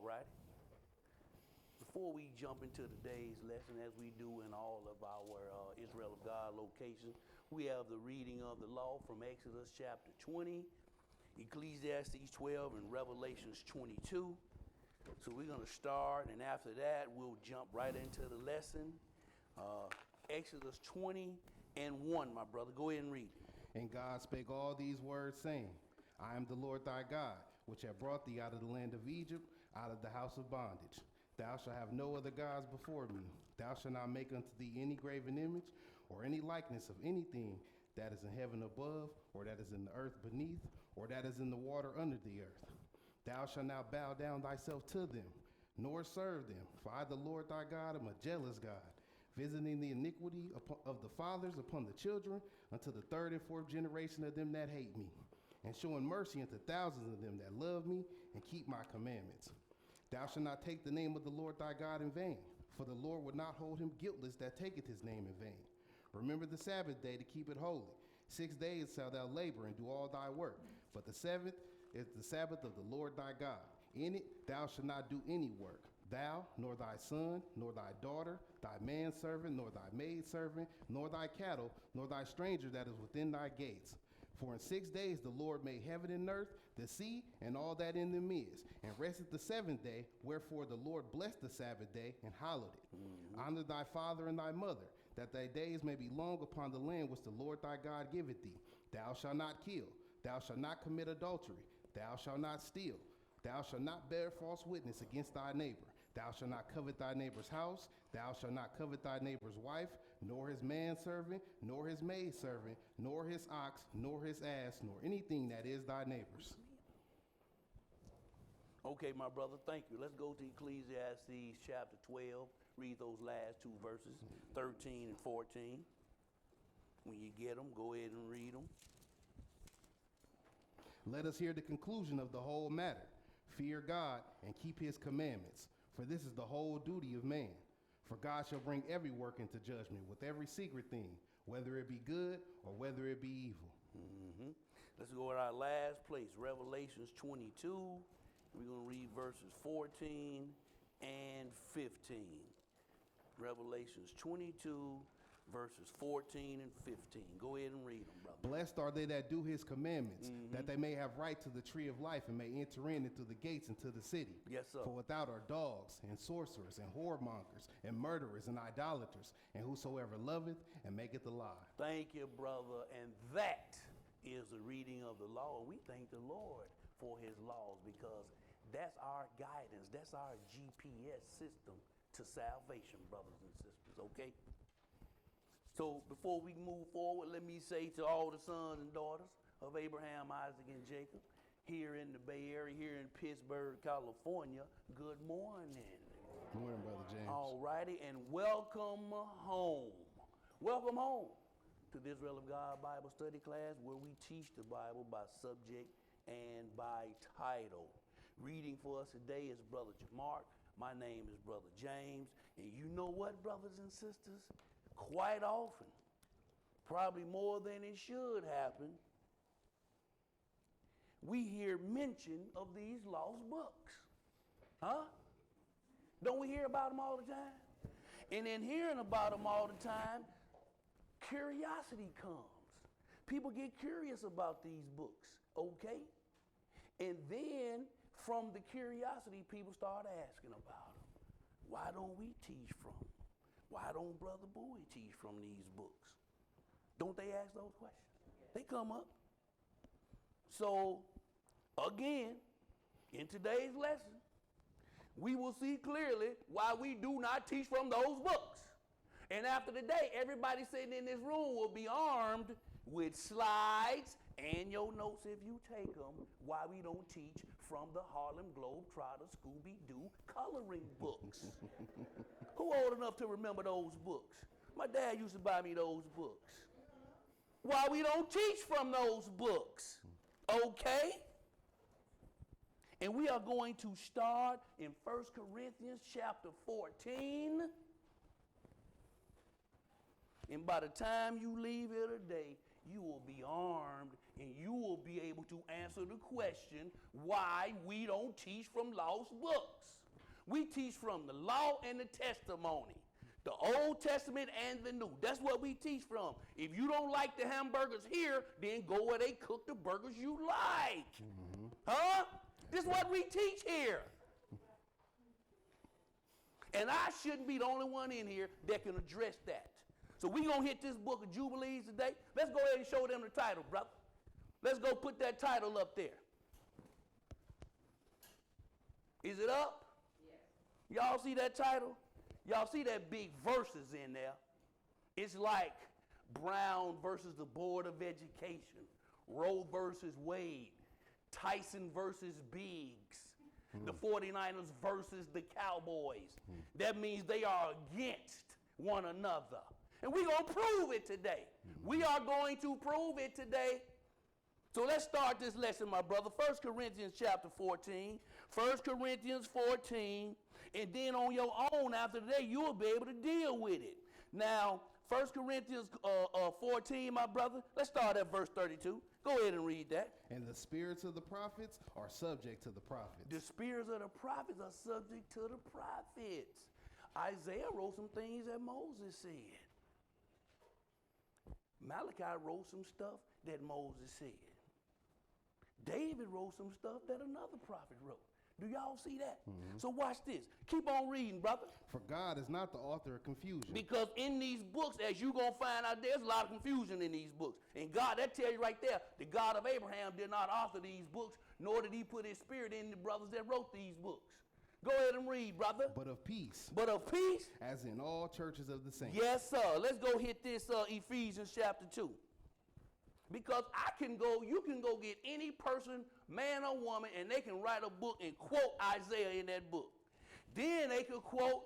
right. Before we jump into today's lesson, as we do in all of our Israel of God locations, we have the reading of the law from Exodus chapter 20, Ecclesiastes 12, and Revelations 22. So we're going to start, and after that, we'll jump right into the lesson. Exodus 20 and 1, my brother. Go ahead and read it. And God spake all these words, saying, I am the Lord thy God, which have brought thee out of the land of Egypt, out of the house of bondage. Thou shalt have no other gods before me. Thou shalt not make unto thee any graven image, or any likeness of anything that is in heaven above, or that is in the earth beneath, or that is in the water under the earth. Thou shalt not bow down thyself to them, nor serve them. For I, the Lord thy God, am a jealous God, visiting the iniquity of the fathers upon the children, unto the third and fourth generation of them that hate me, and showing mercy unto thousands of them that love me and keep my commandments. Thou shalt not take the name of the Lord thy God in vain, for the Lord would not hold him guiltless that taketh his name in vain. Remember the Sabbath day to keep it holy. 6 days shalt thou labor and do all thy work, but the seventh is the Sabbath of the Lord thy God. In it thou shalt not do any work, thou, nor thy son, nor thy daughter, thy manservant, nor thy maidservant, nor thy cattle, nor thy stranger that is within thy gates. For in 6 days the Lord made heaven and earth, the sea, and all that in them is, and rested the seventh day. Wherefore the Lord blessed the Sabbath day and hallowed it. Honor thy father and thy mother, that thy days may be long upon the land which the Lord thy God giveth thee. Thou shalt not kill. Thou shalt not commit adultery. Thou shalt not steal. Thou shalt not bear false witness against thy neighbor. Thou shalt not covet thy neighbor's house. Thou shalt not covet thy neighbor's wife, nor his manservant, nor his maidservant, nor his ox, nor his ass, nor anything that is thy neighbor's. Okay, my brother, thank you. Let's go to Ecclesiastes chapter 12. Read those last two verses, 13 and 14. When you get them, go ahead and read them. Let us hear the conclusion of the whole matter. Fear God and keep his commandments, for this is the whole duty of man. For God shall bring every work into judgment with every secret thing, whether it be good or whether it be evil. Let's go to our last place, Revelations 22. We're going to read verses 14 and 15. Revelations 22, verses 14 and 15. Go ahead and read them, brother. Blessed are they that do his commandments, that they may have right to the tree of life and may enter in into the gates into the city. Yes, sir. For without are dogs and sorcerers and whoremongers and murderers and idolaters and whosoever loveth and maketh a lie. Thank you, brother. And that is the reading of the law. We thank the Lord for his laws, because that's our guidance. That's our GPS system to salvation, brothers and sisters, okay? So before we move forward, let me say to all the sons and daughters of Abraham, Isaac, and Jacob here in the Bay Area, here in Pittsburgh, California, good morning. Good morning, Brother James. All righty, and welcome home. Welcome home to the Israel of God Bible study class, where we teach the Bible by subject and by title. Reading for us today is Brother Jamark. My name is Brother James. And you know what, brothers and sisters? Quite often, probably more than it should happen, we hear mention of these lost books. Huh? Don't we hear about them all the time? And in hearing about them all the time, curiosity comes. People get curious about these books, okay? And then from the curiosity, people start asking about them. Why don't we teach from them? Why don't Brother Bowie teach from these books? Don't they ask those questions? They come up. So, again, in today's lesson, we will see clearly why we do not teach from those books. And after the day, everybody sitting in this room will be armed with slides and your notes, if you take them, why we don't teach from the Harlem Globetrotter Scooby-Doo coloring books. Who old enough to remember those books? My dad used to buy me those books. Why we don't teach from those books, okay? And we are going to start in 1 Corinthians chapter 14. And by the time you leave here today, you will be armed and you will be able to answer the question why we don't teach from lost books. We teach from the law and the testimony, the Old Testament and the New. That's what we teach from. If you don't like the hamburgers here, then go where they cook the burgers you like. Huh? This is what we teach here. And I shouldn't be the only one in here that can address that. So we're going to hit this book of Jubilees today. Let's go ahead and show them the title, brother. Let's go put that title up there. Is it up? Yes. Y'all see that title? Y'all see that big verses in there? It's like Brown versus the Board of Education, Roe versus Wade, Tyson versus Biggs, the 49ers versus the Cowboys. That means they are against one another. And we're going to prove it today. We are going to prove it today. So let's start this lesson, my brother. 1 Corinthians chapter 14. 1 Corinthians 14. And then on your own after today, you will be able to deal with it. Now, 1 Corinthians 14, my brother. Let's start at verse 32. Go ahead and read that. And the spirits of the prophets are subject to the prophets. The spirits of the prophets are subject to the prophets. Isaiah wrote some things that Moses said. Malachi wrote some stuff that Moses said. David wrote some stuff that another prophet wrote. Do y'all see that? So watch this. Keep on reading, brother. For God is not the author of confusion. Because in these books, as you're going to find out, there's a lot of confusion in these books. And God, that tells you right there, the God of Abraham did not author these books, nor did he put his spirit in the brothers that wrote these books. Go ahead and read, brother. But of peace. But of peace. As in all churches of the saints. Yes, sir. Let's go hit this Ephesians chapter 2. Because you can go get any person, man or woman, and they can write a book and quote Isaiah in that book. Then they could quote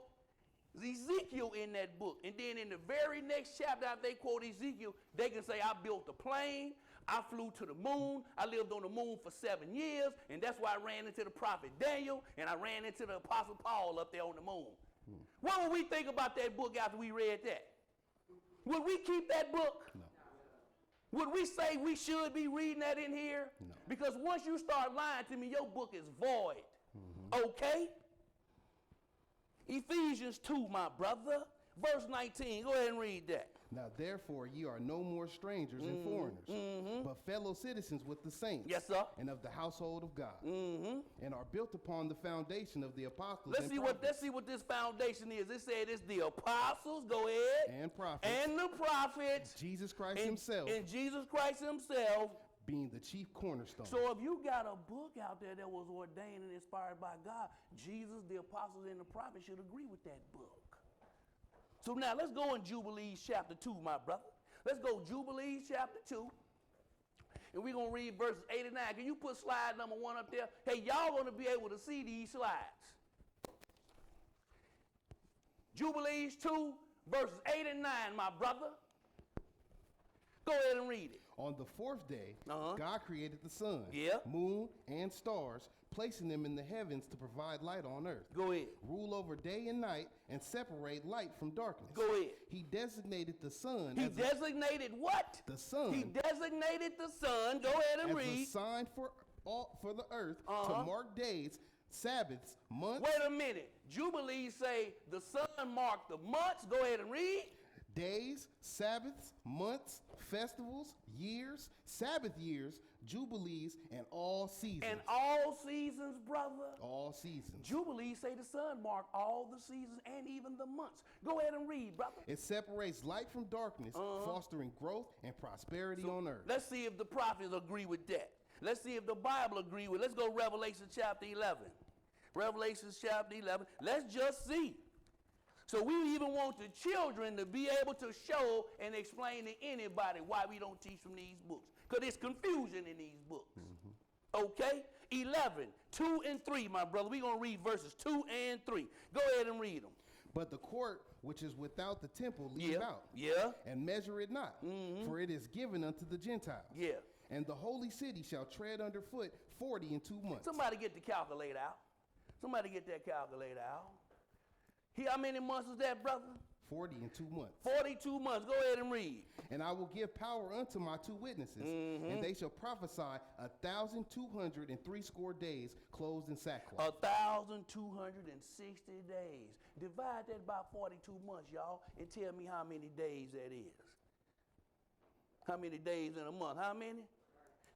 Ezekiel in that book. And then in the very next chapter after they quote Ezekiel, they can say, I built a plane, I flew to the moon, I lived on the moon for 7 years, and that's why I ran into the prophet Daniel, and I ran into the apostle Paul up there on the moon. What would we think about that book after we read that? Would we keep that book? No. Would we say we should be reading that in here? No. Because once you start lying to me, your book is void. Okay? Ephesians 2, my brother. Verse 19. Go ahead and read that. Now therefore ye are no more strangers and foreigners, but fellow citizens with the saints. Yes, sir. And of the household of God. And are built upon the foundation of the apostles Let's see what this foundation is. It said it's the apostles, go ahead. And prophets. And the prophets. Jesus Christ himself. And Jesus Christ himself. Being the chief cornerstone. So if you got a book out there that was ordained and inspired by God, Jesus, the apostles, and the prophets should agree with that book. So now let's go in Jubilees chapter 2, my brother. Let's go Jubilees chapter 2. And we're going to read verses 8 and 9. Can you put slide number 1 up there? Hey, y'all going to be able to see these slides. Jubilees 2, verses 8 and 9, my brother. Go ahead and read it. On the 4th day, God created the sun, moon, and stars, placing them in the heavens to provide light on earth. Go ahead. Rule over day and night and separate light from darkness. Go ahead. He designated the sun. He designated what? The sun. He designated the sun. Go ahead and read. As a sign for the earth to mark days, Sabbaths, months. Wait a minute. Jubilees say the sun marked the months. Go ahead and read. Days, Sabbaths, months, festivals, years, Sabbath years, Jubilees, and all seasons. And all seasons, brother. All seasons. Jubilees say the sun marked all the seasons and even the months. Go ahead and read, brother. It separates light from darkness, fostering growth and prosperity on earth. Let's see if the prophets agree with that. Let's see if the Bible agree with it. Let's go Revelation chapter 11. Revelation chapter 11. Let's just see. So we even want the children to be able to show and explain to anybody why we don't teach from these books. Because there's confusion in these books. Okay? 11, 2 and 3, my brother. We're going to read verses 2 and 3. Go ahead and read them. But the court which is without the temple leave out. And measure it not. For it is given unto the Gentiles. And the holy city shall tread underfoot 40 and 2 months. Somebody get the calculator out. Somebody get that calculator out. How many months is that, brother? 40 and 2 months. 42 months. Go ahead and read. And I will give power unto my 2 witnesses, and they shall prophesy 1,260 days clothed in sackcloth. 1,260 days. Divide that by 42 months, y'all, and tell me how many days that is. How many days in a month? How many?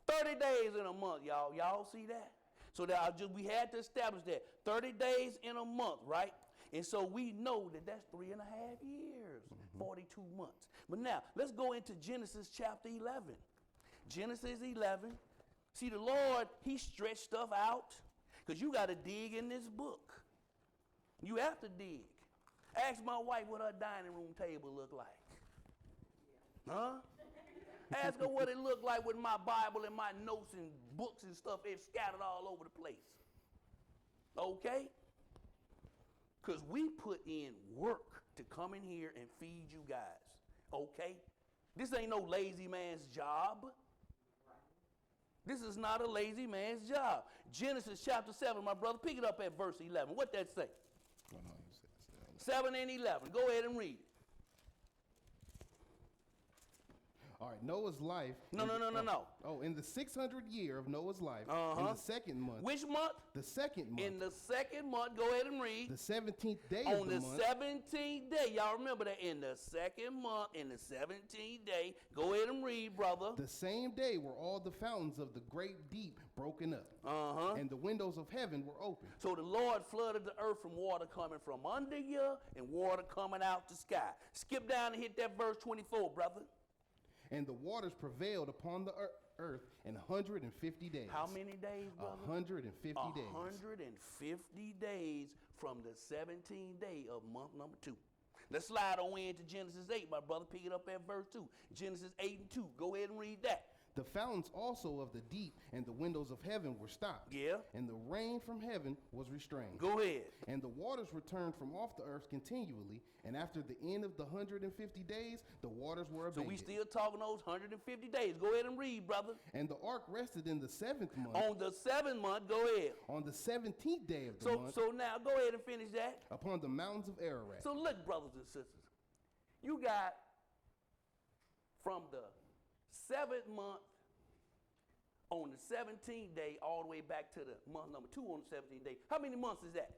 30 days in a month, y'all. Y'all see that? So that we had to establish that. 30 days in a month, right? And so we know that that's 3.5 years, 42 months. But now, let's go into Genesis chapter 11. Genesis 11. See, the Lord, he stretched stuff out because you got to dig in this book. You have to dig. Ask my wife what her dining room table look like. Huh? Ask her what it looked like with my Bible and my notes and books and stuff. They're scattered all over the place. Okay? Because we put in work to come in here and feed you guys. Okay? This ain't no lazy man's job. This is not a lazy man's job. Genesis chapter 7, my brother, pick it up at verse 11. What that say? 7 and 11. Go ahead and read it. All right, Noah's life. No. Oh, in the 600th year of Noah's life, in the second month. Which month? The second month. In the second month, go ahead and read. The 17th day On of the month. 17th day, y'all remember that in the second month, in the 17th day, go ahead and read, brother. The same day were all the fountains of the great deep broken up, and the windows of heaven were open. So the Lord flooded the earth from water coming from under you and water coming out the sky. Skip down and hit that verse 24, brother. And the waters prevailed upon the earth in 150 days. How many days, brother? 150 days. 150 days from the 17th day of month number 2. Let's slide on into Genesis 8, my brother. Pick it up at verse 2. Genesis 8 and 2. Go ahead and read that. The fountains also of the deep and the windows of heaven were stopped. Yeah. And the rain from heaven was restrained. Go ahead. And the waters returned from off the earth continually. And after the end of the 150 days, the waters were abated. So we still talking those 150 days. Go ahead and read, brother. And the ark rested in the 7th month. On the 7th month, go ahead. On the 17th day of the month. So now go ahead and finish that. Upon the mountains of Ararat. So look, brothers and sisters, you got from the 7th month on the 17th day all the way back to the month number 2 on the 17th day. How many months is that?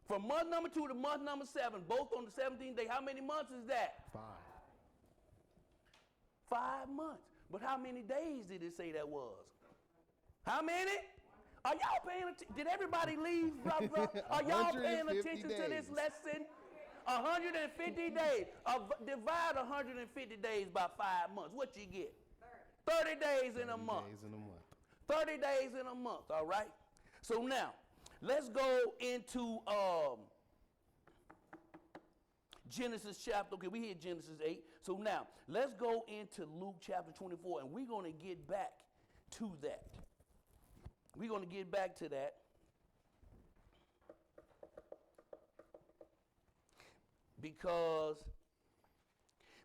From month number 2 to month number 7, both on the 17th day, how many months is that? 5. 5 months. But how many days did it say that was? How many? Are y'all paying attention? Did everybody leave, brother? Are y'all paying attention to this lesson? 150 days. Divide 150 days by 5 months. What you get? 30 days in a month. 30 days in a month, all right? So now, let's go into Genesis chapter, okay, we hit Genesis 8. So now, let's go into Luke chapter 24, and we're going to get back to that. We're going to get back to that.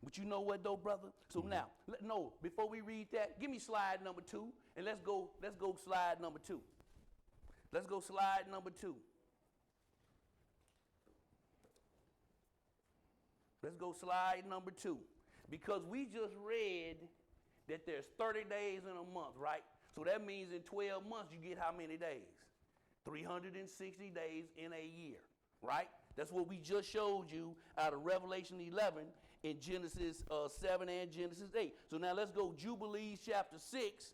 But you know what though, brother? So now, before we read that, give me slide number 2, and let's go slide number 2. Let's go slide number 2. Let's go slide number 2. Because we just read that there's 30 days in a month, right? So that means in 12 months you get how many days? 360 days in a year, right? That's what we just showed you out of Revelation 11 in Genesis 7 and Genesis 8. So now let's go Jubilees chapter 6.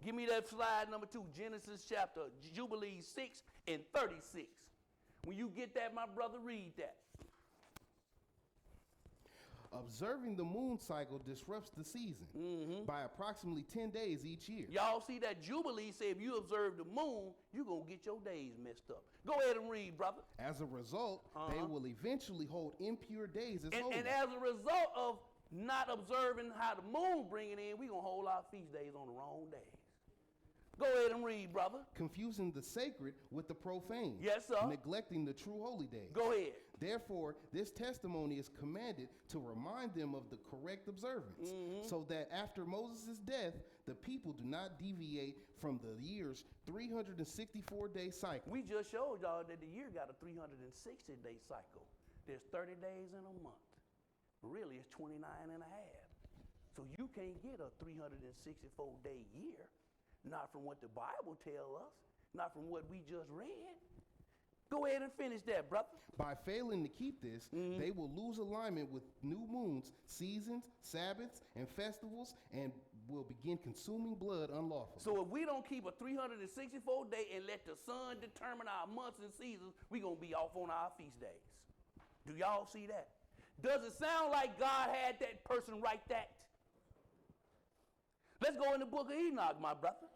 Give me that slide number 2. Genesis chapter Jubilees 6 and 36. When you get that, my brother, read that. Observing the moon cycle disrupts the season by approximately 10 days each year. Y'all see that Jubilee say if you observe the moon, you're going to get your days messed up. Go ahead and read, brother. As a result, they will eventually hold impure days as holy. And as a result of not observing how the moon bring it in, we're going to hold our feast days on the wrong days. Go ahead and read, brother. Confusing the sacred with the profane. Yes, sir. Neglecting the true holy days. Go ahead. Therefore, this testimony is commanded to remind them of the correct observance, so that after Moses' death, the people do not deviate from the year's 364-day cycle. We just showed y'all that the year got a 360-day cycle. There's 30 days in a month. Really, it's 29 and a half. So you can't get a 364-day year, not from what the Bible tells us, not from what we just read. Go ahead and finish that, brother. By failing to keep this, they will lose alignment with new moons, seasons, Sabbaths, and festivals, and will begin consuming blood unlawfully. So if we don't keep a 364-day and let the sun determine our months and seasons, we're going to be off on our feast days. Do y'all see that? Does it sound like God had that person write that? Let's go in the book of Enoch, my brother.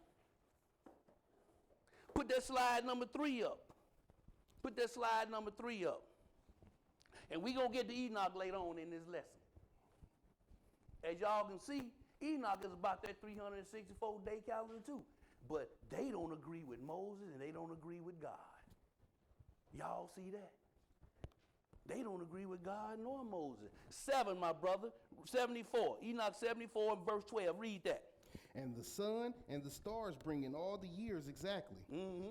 Put that slide number 3 up. Put that slide number 3 up. And we're going to get to Enoch later on in this lesson. As y'all can see, Enoch is about that 364-day calendar too. But they don't agree with Moses and they don't agree with God. Y'all see that? They don't agree with God nor Moses. 7, my brother, 74. Enoch 74 and verse 12. Read that. And the sun and the stars bring in all the years exactly,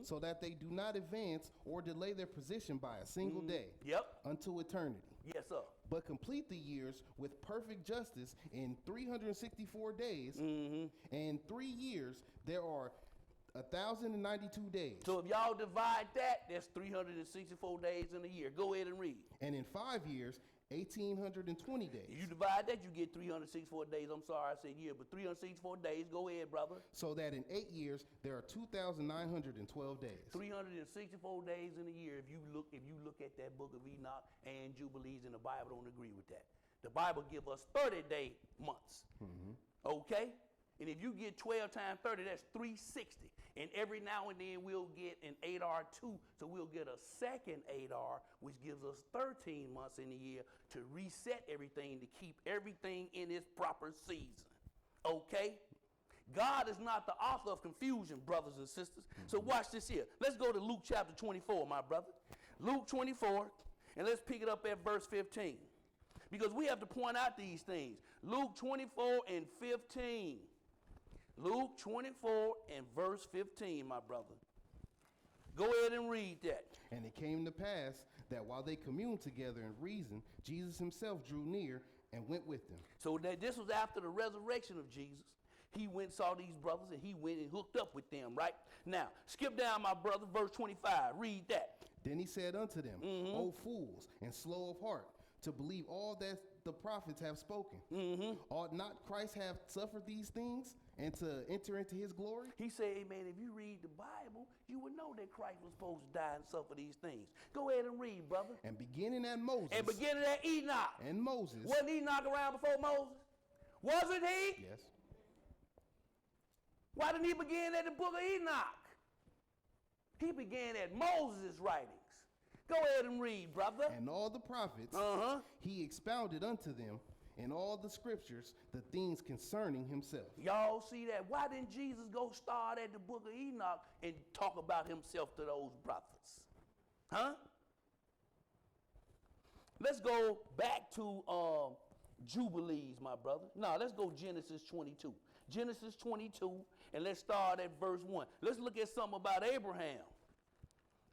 so that they do not advance or delay their position by a single day unto eternity. Yes, sir. But complete the years with perfect justice in 364 days. And 3 years, there are 1,092 days. So if y'all divide that, that's 364 days in a year. Go ahead and read. And in 5 years, 1,820 days. You divide that, you get 364 days. I'm sorry I said year, but 364 days. Go ahead, brother. So that in 8 years, there are 2,912 days. 364 days in a year. If you look at that book of Enoch and Jubilees, and the Bible don't agree with that. The Bible give us 30-day months. Okay? And if you get 12 times 30, that's 360. And every now and then we'll get an 8R2, so we'll get a second 8R, which gives us 13 months in a year to reset everything, to keep everything in its proper season. Okay? God is not the author of confusion, brothers and sisters. So watch this here. Let's go to Luke chapter 24, my brother. Luke 24, and let's pick it up at verse 15. Because we have to point out these things. Luke 24 and 15. Luke 24 and verse 15, my brother. Go ahead and read that. And it came to pass that while they communed together and reasoned, Jesus himself drew near and went with them. So that this was after the resurrection of Jesus. He went and saw these brothers, and he went and hooked up with them, right? Now, skip down, my brother, verse 25. Read that. Then he said unto them, O fools, and slow of heart, to believe all that the prophets have spoken. Ought not Christ have suffered these things and to enter into his glory? He said, amen, if you read the Bible, you would know that Christ was supposed to die and suffer these things. Go ahead and read, brother. And beginning at Moses. And beginning at Enoch. And Moses. Wasn't Enoch around before Moses? Wasn't he? Yes. Why didn't he begin at the book of Enoch? He began at Moses' writings. Go ahead and read, brother. And all the prophets, he expounded unto them in all the scriptures the things concerning himself. Y'all see that? Why didn't Jesus go start at the book of Enoch and talk about himself to those prophets? Huh? Let's go back to Jubilees, my brother. No, let's go Genesis 22. Genesis 22, and let's start at verse 1. Let's look at something about Abraham.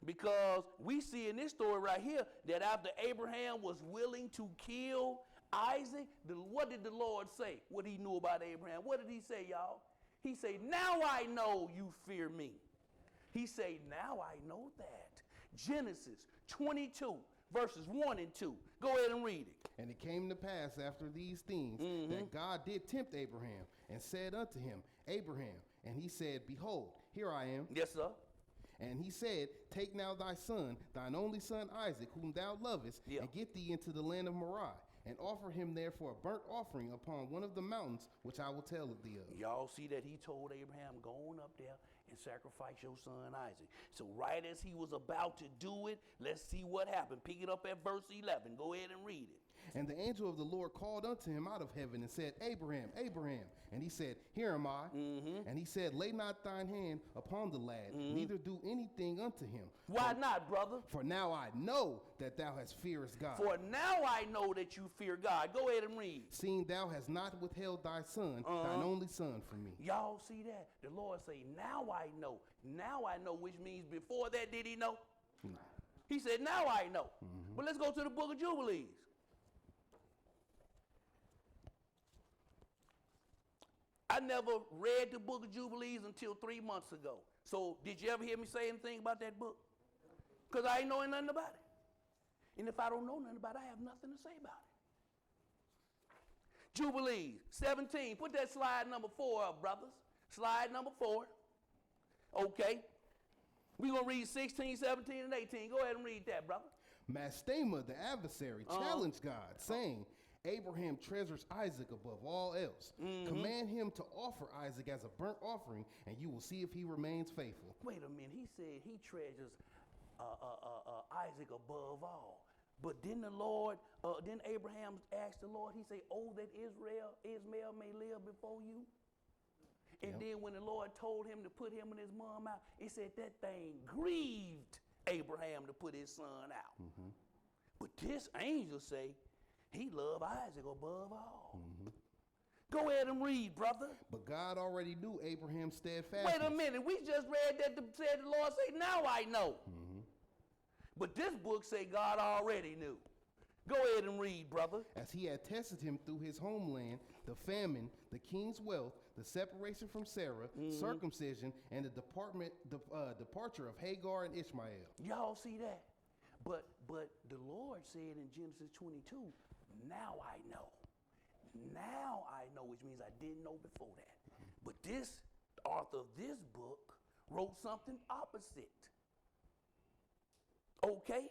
Because we see in this story right here that after Abraham was willing to kill Isaac, what did the Lord say? What he knew about Abraham. What did he say, y'all? He said, now I know you fear me. He said, now I know that. Genesis 22, verses 1 and 2. Go ahead and read it. And it came to pass after these things that God did tempt Abraham and said unto him, Abraham. And he said, behold, here I am. Yes, sir. And he said, take now thy son, thine only son Isaac, whom thou lovest, and get thee into the land of Moriah, and offer him there for a burnt offering upon one of the mountains, which I will tell thee of. Y'all see that he told Abraham, go on up there and sacrifice your son Isaac. So right as he was about to do it, let's see what happened. Pick it up at verse 11. Go ahead and read it. And the angel of the Lord called unto him out of heaven and said, Abraham, Abraham. And he said, here am I. And he said, lay not thine hand upon the lad, neither do anything unto him. Why not, brother? For now I know that thou hast fearest God. For now I know that you fear God. Go ahead and read. Seeing thou hast not withheld thy son, thine only son, from me. Y'all see that? The Lord say, now I know. Now I know, which means before that, did he know? No. He said, now I know. But let's go to the book of Jubilees. I never read the book of Jubilees until 3 months ago. So did you ever hear me say anything about that book? Because I ain't knowing nothing about it. And if I don't know nothing about it, I have nothing to say about it. Jubilees 17. Put that slide number 4 up, brothers. Slide number 4. Okay. We're going to read 16, 17, and 18. Go ahead and read that, brother. Mastema, the adversary, challenged God, saying, Abraham treasures Isaac above all else. Command him to offer Isaac as a burnt offering, and you will see if he remains faithful. Wait a minute. He said he treasures Isaac above all. But didn't the Lord, didn't Abraham ask the Lord, he said, oh, that Ishmael may live before you? And then when the Lord told him to put him and his mom out, he said that thing grieved Abraham to put his son out. But this angel say he loved Isaac above all. Go ahead and read, brother. But God already knew Abraham's steadfastness. Wait a minute. We just read that said the Lord say, now I know. But this book say God already knew. Go ahead and read, brother. As he had tested him through his homeland, the famine, the king's wealth, the separation from Sarah, circumcision, and the departure of Hagar and Ishmael. Y'all see that? But the Lord said in Genesis 22, now I know. Now I know, which means I didn't know before that. But this author of this book wrote something opposite. Okay?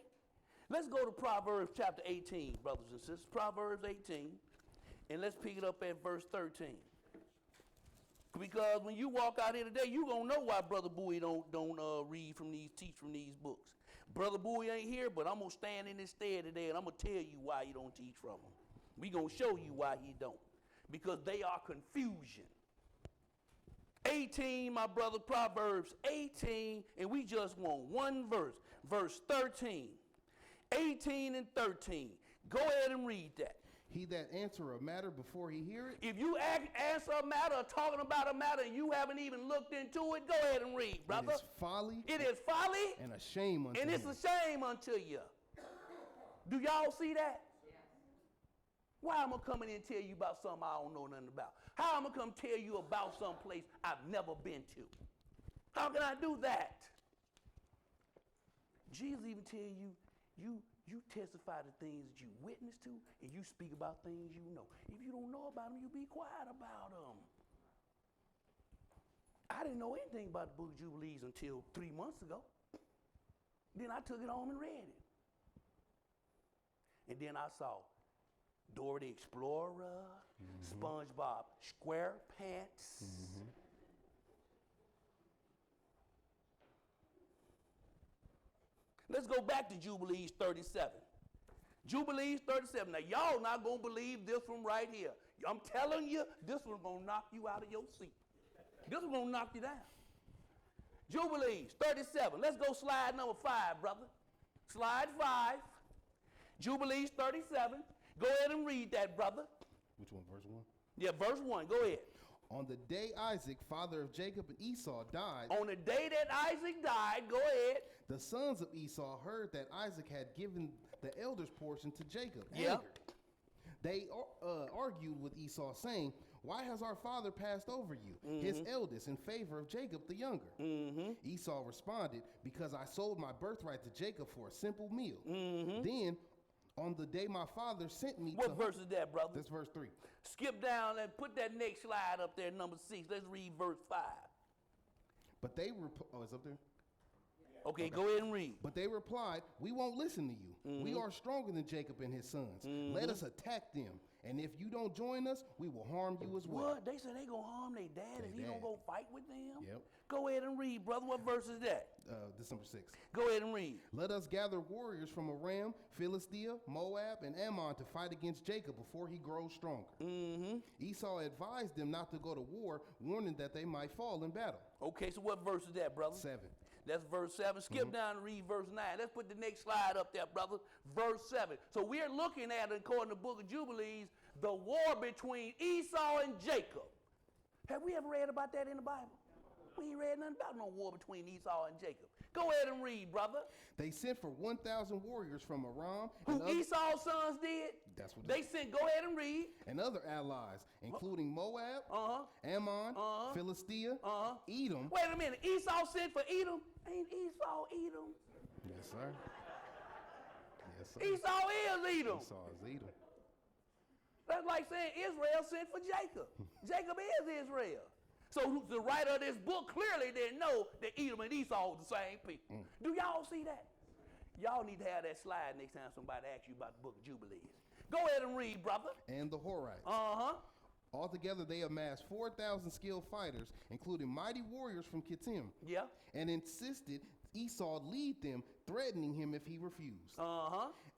Let's go to Proverbs chapter 18, brothers and sisters. Proverbs 18. And let's pick it up at verse 13. Because when you walk out here today, you're going to know why Brother Bowie don't teach from these books. Brother Bowie ain't here, but I'm going to stand in his stead today, and I'm going to tell you why he don't teach from them. We're going to show you why he don't. Because they are confusion. 18, my brother, Proverbs 18, and we just want one verse. Verse 13. 18 and 13. Go ahead and read that. He that answer a matter before he hear it. If you answer a matter or talking about a matter and you haven't even looked into it, go ahead and read, brother. It is folly. It is folly. And a shame unto And it's him. a shame unto you. Do y'all see that? Yes. Why am I coming in and tell you about something I don't know nothing about? How am I come tell you about some place I've never been to? How can I do that? Jesus even tell you, you testify to things that you witness to, and you speak about things you know. If you don't know about them, you be quiet about them. I didn't know anything about the book of Jubilees until 3 months ago. Then I took it home and read it. And then I saw Dora the Explorer, SpongeBob SquarePants. Let's go back to Jubilees 37. Jubilees 37. Now, y'all not going to believe this one right here. I'm telling you, this one's going to knock you out of your seat. This one's going to knock you down. Jubilees 37. Let's go slide number 5, brother. Slide 5. Jubilees 37. Go ahead and read that, brother. Which one, verse 1? Yeah, verse 1. Go ahead. On the day Isaac, father of Jacob and Esau, died. On the day that Isaac died, go ahead. The sons of Esau heard that Isaac had given the elders' portion to Jacob. Yeah. Angered. They argued with Esau, saying, why has our father passed over you, his eldest, in favor of Jacob the younger? Esau responded, because I sold my birthright to Jacob for a simple meal. Then, on the day my father sent me What verse is that, brother? That's verse 3. Skip down and put that next slide up there, number 6. Let's read verse 5. But they it's up there? Okay, go ahead and read. But they replied, we won't listen to you. We are stronger than Jacob and his sons. Let us attack them. And if you don't join us, we will harm you as well. What? They said they going to harm their dad if he don't go fight with them? Yep. Go ahead and read, brother. What verse is that? This number 6. Go ahead and read. Let us gather warriors from Aram, Philistia, Moab, and Ammon to fight against Jacob before he grows stronger. Esau advised them not to go to war, warning that they might fall in battle. Okay, so what verse is that, brother? 7. That's verse 7. Skip down and read verse 9. Let's put the next slide up there, brother. Verse 7. So we're looking at, according to the book of Jubilees, the war between Esau and Jacob. Have we ever read about that in the Bible? We ain't read nothing about no war between Esau and Jacob. Go ahead and read, brother. They sent for 1,000 warriors from Aram. Who Esau's sons did? That's what they sent. Go ahead and read. And other allies, including Moab, Ammon, Philistia, Edom. Wait a minute. Esau sent for Edom? Ain't Esau Edom? Yes, sir. Yes, sir. Esau is Edom. Esau is Edom. That's like saying Israel sent for Jacob. Jacob is Israel. So the writer of this book clearly didn't know that Edom and Esau was the same people. Do y'all see that? Y'all need to have that slide next time somebody asks you about the book of Jubilees. Go ahead and read, brother. And the Horites. Altogether, they amassed 4,000 skilled fighters, including mighty warriors from Kittim. Yeah. And insisted Esau lead them, threatening him if he refused.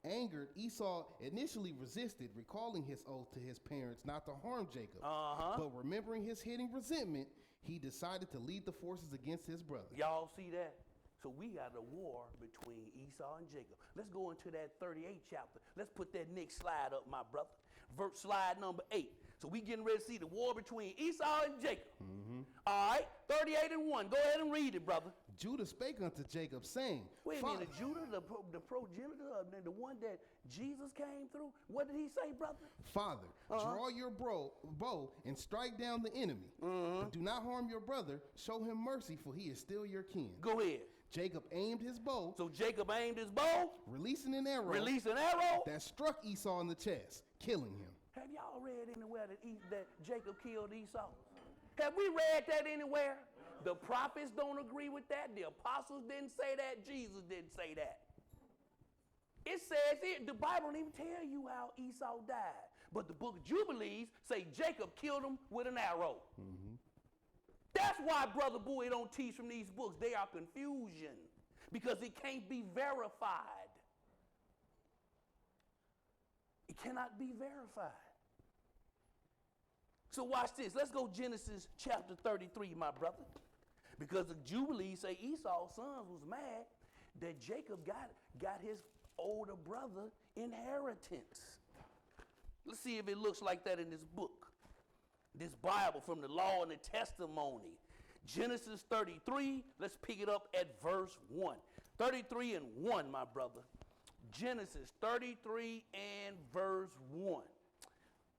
Angered, Esau initially resisted, recalling his oath to his parents not to harm Jacob. But remembering his hidden resentment, he decided to lead the forces against his brother. Y'all see that? So we got a war between Esau and Jacob. Let's go into that 38th chapter. Let's put that next slide up, my brother. Verse slide number 8. So we getting ready to see the war between Esau and Jacob. All right, 38 and 1. Go ahead and read it, brother. Judah spake unto Jacob, saying, Wait a minute, Judah, the progenitor, the one that Jesus came through? What did he say, brother? Father, draw your bow and strike down the enemy. But do not harm your brother. Show him mercy, for he is still your kin. Go ahead. Jacob aimed his bow. So Jacob aimed his bow. Releasing an arrow. Released an arrow. That struck Esau in the chest, killing him. Have y'all read anywhere that Jacob killed Esau? Have we read that anywhere? The prophets don't agree with that. The apostles didn't say that. Jesus didn't say that. It says it. The Bible don't even tell you how Esau died. But the book of Jubilees say Jacob killed him with an arrow. That's why Brother Bowie don't teach from these books. They are confusion because it can't be verified. It cannot be verified. So watch this. Let's go Genesis chapter 33, my brother. Because the Jubilees say Esau's sons was mad that Jacob got his older brother inheritance. Let's see if it looks like that in this book. This Bible from the Law and the Testimony. Genesis 33, let's pick it up at verse 1. 33 and 1, my brother. Genesis 33 and verse 1.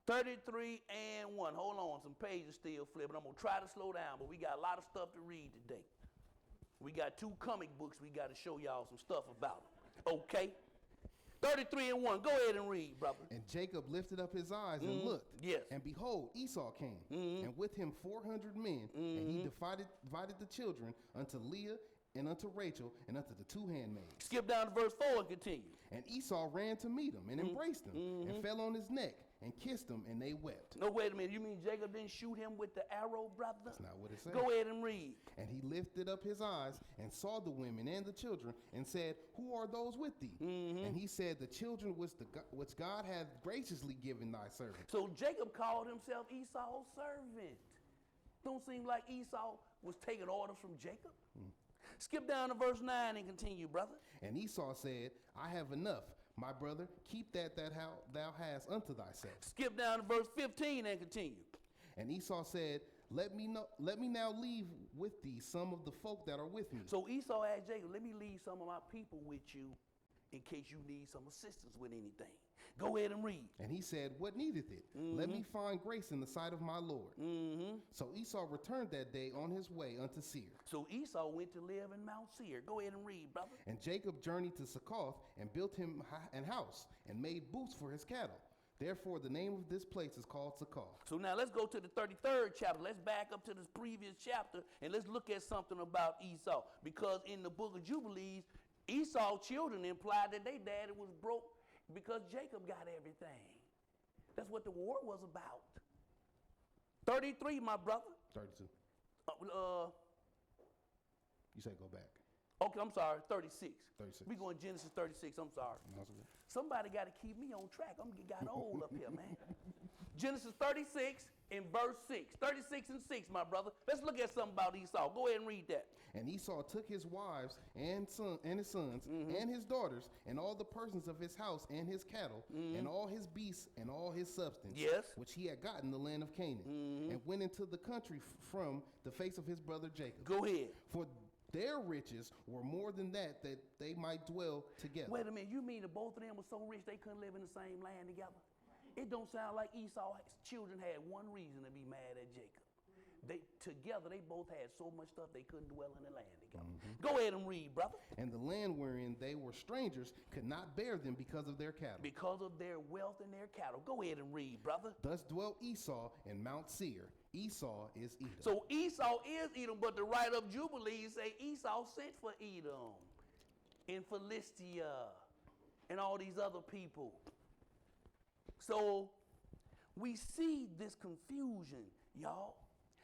33 and 1. Hold on, some pages still flipping. I'm going to try to slow down, but we got a lot of stuff to read today. We got 2 comic books we got to show y'all some stuff about them. Okay? 33 and 1. Go ahead and read, brother. And Jacob lifted up his eyes and looked. Yes. And behold, Esau came, and with him 400 men. And he divided the children unto Leah and unto Rachel and unto the 2 handmaids. Skip down to verse 4 and continue. And Esau ran to meet him and embraced him and fell on his neck and kissed him, and they wept. No, wait a minute. You mean Jacob didn't shoot him with the arrow, brother? That's not what it says. Go ahead and read. And he lifted up his eyes and saw the women and the children and said, Who are those with thee? And he said, The children which God hath graciously given thy servant. So Jacob called himself Esau's servant. Don't seem like Esau was taking orders from Jacob. Skip down to verse 9 and continue, brother. And Esau said, I have enough. My brother, keep that thou hast unto thyself. Skip down to verse 15 and continue. And Esau said, Let me now leave with thee some of the folk that are with me. So Esau asked Jacob, let me leave some of my people with you in case you need some assistance with anything. Go ahead and read. And he said, What needeth it? Let me find grace in the sight of my Lord. So Esau returned that day on his way unto Seir. So Esau went to live in Mount Seir. Go ahead and read, brother. And Jacob journeyed to Succoth and built him an house and made booths for his cattle. Therefore, the name of this place is called Succoth. So now let's go to the 33rd chapter. Let's back up to this previous chapter and let's look at something about Esau. Because in the book of Jubilees, Esau's children implied that their daddy was broke because Jacob got everything. That's what the war was about. 33, my brother. 32. You said go back. Okay, I'm sorry, 36. 36. We going Genesis 36, I'm sorry. Somebody got to keep me on track. I'm got old up here, man. Genesis 36 and verse 6. 36 and 6, my brother. Let's look at something about Esau. Go ahead and read that. And Esau took his wives and his sons and his daughters and all the persons of his house and his cattle and all his beasts and all his substance, which he had gotten in the land of Canaan, and went into the country from the face of his brother Jacob. Go ahead. Their riches were more than that they might dwell together. Wait a minute, you mean that both of them were so rich they couldn't live in the same land together? It don't sound like Esau's children had one reason to be mad at Jacob. Together, they both had so much stuff they couldn't dwell in the land together. Go ahead and read, brother. And the land wherein they were strangers could not bear them because of their cattle. Because of their wealth and their cattle. Go ahead and read, brother. Thus dwelt Esau in Mount Seir. Esau is Edom. So Esau is Edom, but the writer of Jubilees say Esau sent for Edom and Philistia and all these other people. So we see this confusion, y'all.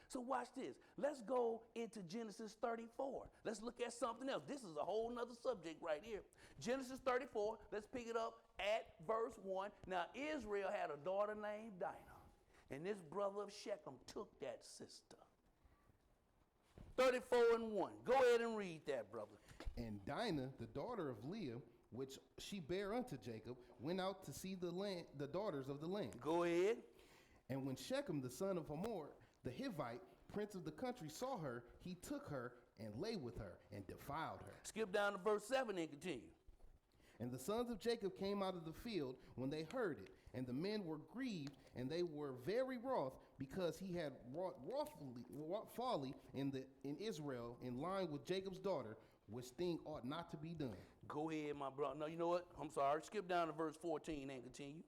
So watch this. Let's go into Genesis 34. Let's look at something else. This is a whole nother subject right here. Genesis 34, let's pick it up at verse 1. Now Israel had a daughter named Dinah, and this brother of Shechem took that sister. 34:1. Go ahead and read that, brother. And Dinah, the daughter of Leah, which she bare unto Jacob, went out to see the daughters of the land. Go ahead. And when Shechem, the son of Hamor, the Hivite, prince of the country, saw her, he took her and lay with her and defiled her. Skip down to verse 7 and continue. And the sons of Jacob came out of the field when they heard it, and the men were grieved, and they were very wroth, because he had wrought folly in Israel in line with Jacob's daughter, which thing ought not to be done. Go ahead, my brother. No, you know what? I'm sorry. Skip down to verse 14 and continue.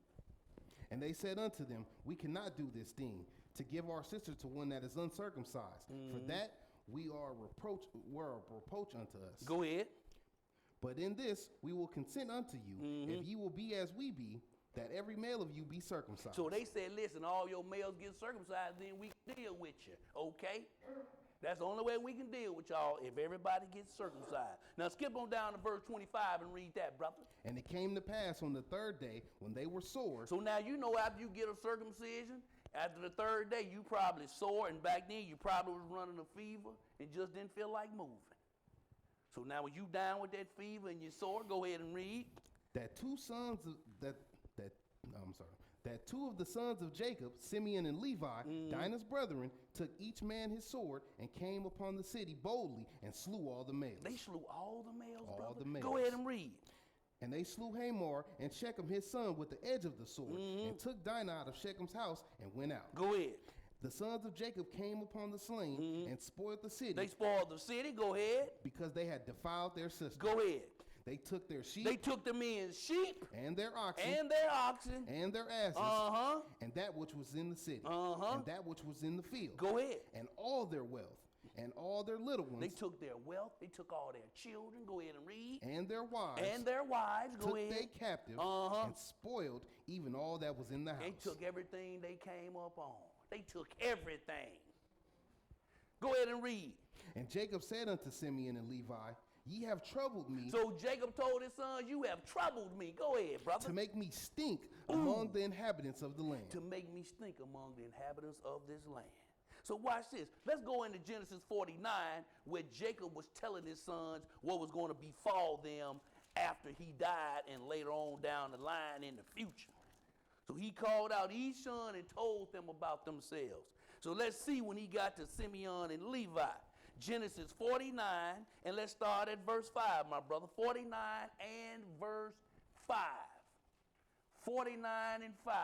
And they said unto them, we cannot do this thing, to give our sister to one that is uncircumcised. For that were a reproach unto us. Go ahead. But in this we will consent unto you, if ye will be as we be, that every male of you be circumcised. So they said, listen, all your males get circumcised, then we can deal with you. Okay? That's the only way we can deal with y'all, if everybody gets circumcised. Now skip on down to verse 25 and read that, brother. And it came to pass on the third day, when they were sore. So now you know, after you get a circumcision, after the third day, you probably sore, and back then you probably was running a fever and just didn't feel like moving. So now when you down with that fever and you're sore, go ahead and read. That two of the sons of Jacob, Simeon and Levi, Dinah's brethren, took each man his sword and came upon the city boldly and slew all the males. They slew all the males, all brother? The males. Go ahead and read. And they slew Hamor and Shechem his son with the edge of the sword, and took Dinah out of Shechem's house and went out. Go ahead. The sons of Jacob came upon the slain and spoiled the city. They spoiled the city. Go ahead. Because they had defiled their sister. Go ahead. They took their sheep. They took the men's sheep. And their oxen. And their oxen. And their asses. And that which was in the city. And that which was in the field. Go ahead. And all their wealth. And all their little ones. They took their wealth. They took all their children. Go ahead and read. And their wives. And their wives. Go ahead. Took they captive. And spoiled even all that was in the house. They took everything they came up on. They took everything. Go ahead and read. And Jacob said unto Simeon and Levi, ye have troubled me. So Jacob told his sons, you have troubled me. Go ahead, brother. To make me stink among the inhabitants of the land. To make me stink among the inhabitants of this land. So watch this. Let's go into Genesis 49, where Jacob was telling his sons what was going to befall them after he died and later on down the line in the future. So he called out each son and told them about themselves. So let's see when he got to Simeon and Levi. Genesis 49, and let's start at verse 5, my brother. 49 and verse 5. 49 and 5.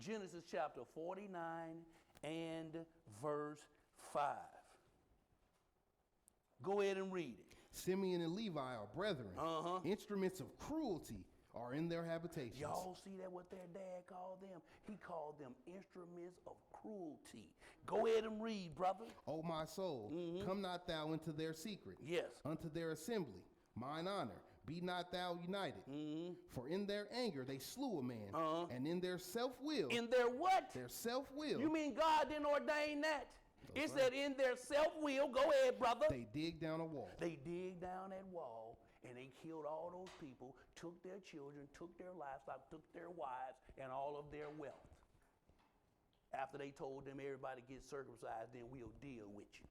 Genesis chapter 49 and verse 5. Go ahead and read it. Simeon and Levi are brethren. Instruments of cruelty are in their habitations. Y'all see that what their dad called them? He called them instruments of cruelty. Go ahead and read, brother. O my soul, come not thou into their secret. Yes. Unto their assembly, mine honor. Be not thou united. For in their anger they slew a man. And in their self-will. In their what? Their self-will. You mean God didn't ordain that? It said in their self-will. Go ahead, brother. They dig down a wall. They dig down that wall. And they killed all those people, took their children, took their livestock, took their wives, and all of their wealth. After they told them everybody get circumcised, then we'll deal with you.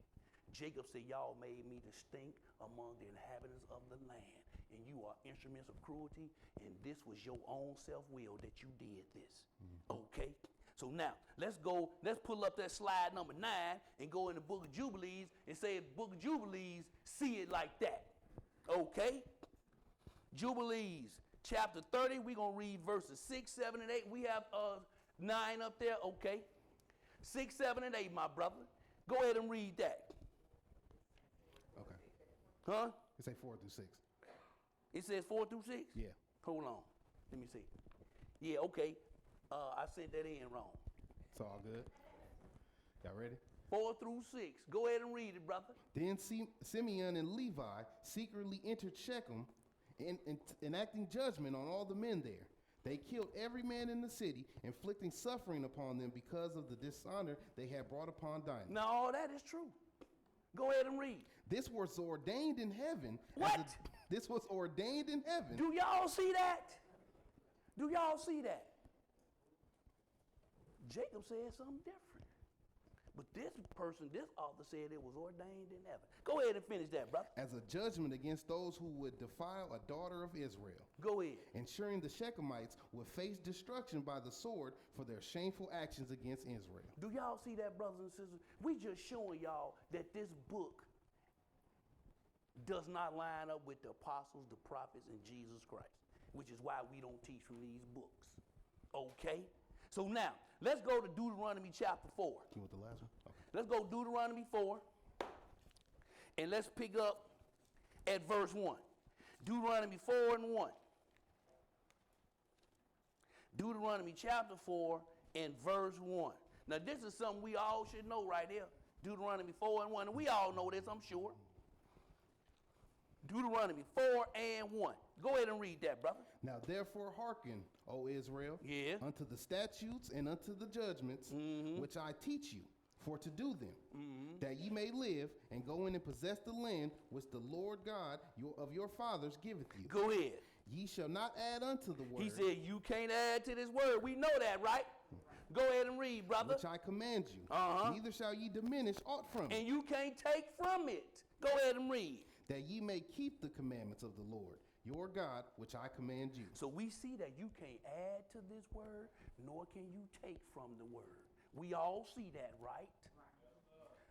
Jacob said, y'all made me to stink among the inhabitants of the land, and you are instruments of cruelty, and this was your own self-will that you did this. Okay? So now, let's pull up that slide number 9 and go in the book of Jubilees and say the book of Jubilees see it like that. Okay? Jubilees, chapter 30, we're going to read verses 6, 7, and 8. We have 9 up there, okay? 6, 7, and 8, my brother. Go ahead and read that. Okay. Huh? It say 4 through 6. It says 4 through 6? Yeah. Hold on. Let me see. Yeah, okay. I sent that in wrong. It's all good. Y'all ready? 4 through 6. Go ahead and read it, brother. Then Simeon and Levi secretly entered Shechem, enacting judgment on all the men there. They killed every man in the city, inflicting suffering upon them because of the dishonor they had brought upon Dinah. Now, all that is true. Go ahead and read. This was ordained in heaven. What? This was ordained in heaven. Do y'all see that? Do y'all see that? Jacob said something different. But this author said it was ordained in heaven. Go ahead and finish that, brother. As a judgment against those who would defile a daughter of Israel. Go ahead. Ensuring the Shechemites would face destruction by the sword for their shameful actions against Israel. Do y'all see that, brothers and sisters? We just showing y'all that this book does not line up with the apostles, the prophets, and Jesus Christ, which is why we don't teach from these books. Okay? So now, let's go to Deuteronomy chapter 4. You want the last one? Okay. Let's go Deuteronomy 4, and let's pick up at verse 1. Deuteronomy 4 and 1. Deuteronomy chapter 4 and verse 1. Now, this is something we all should know right here. Deuteronomy 4 and 1, and we all know this, I'm sure. Deuteronomy 4 and 1. Go ahead and read that, brother. Now therefore hearken, O Israel, unto the statutes and unto the judgments which I teach you, for to do them, that ye may live and go in and possess the land which the Lord God of your fathers giveth you. Go ahead. Ye shall not add unto the word. He said you can't add to this word. We know that, right? Go ahead and read, brother. Which I command you. Neither shall ye diminish aught from it. And you can't take from it. Go ahead and read. That ye may keep the commandments of the Lord, your God, which I command you. So we see that you can't add to this word, nor can you take from the word. We all see that, right?